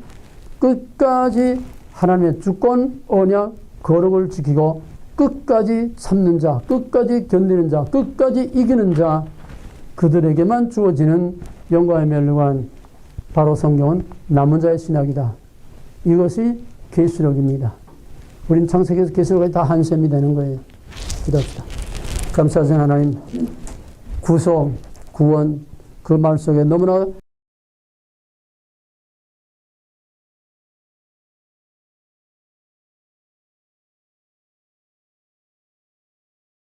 Speaker 1: 끝까지 하나님의 주권, 언약, 거룩을 지키고 끝까지 참는 자, 끝까지 견디는 자, 끝까지 이기는 자, 그들에게만 주어지는 영광의 멸류관, 바로 성경은 남은 자의 신학이다. 이것이 계시록입니다. 우린 창세기에서 계시록까지 다 한 셈이 되는 거예요. 기도합시다. 감사하신 하나님, 구속, 구원, 그 말 속에 너무나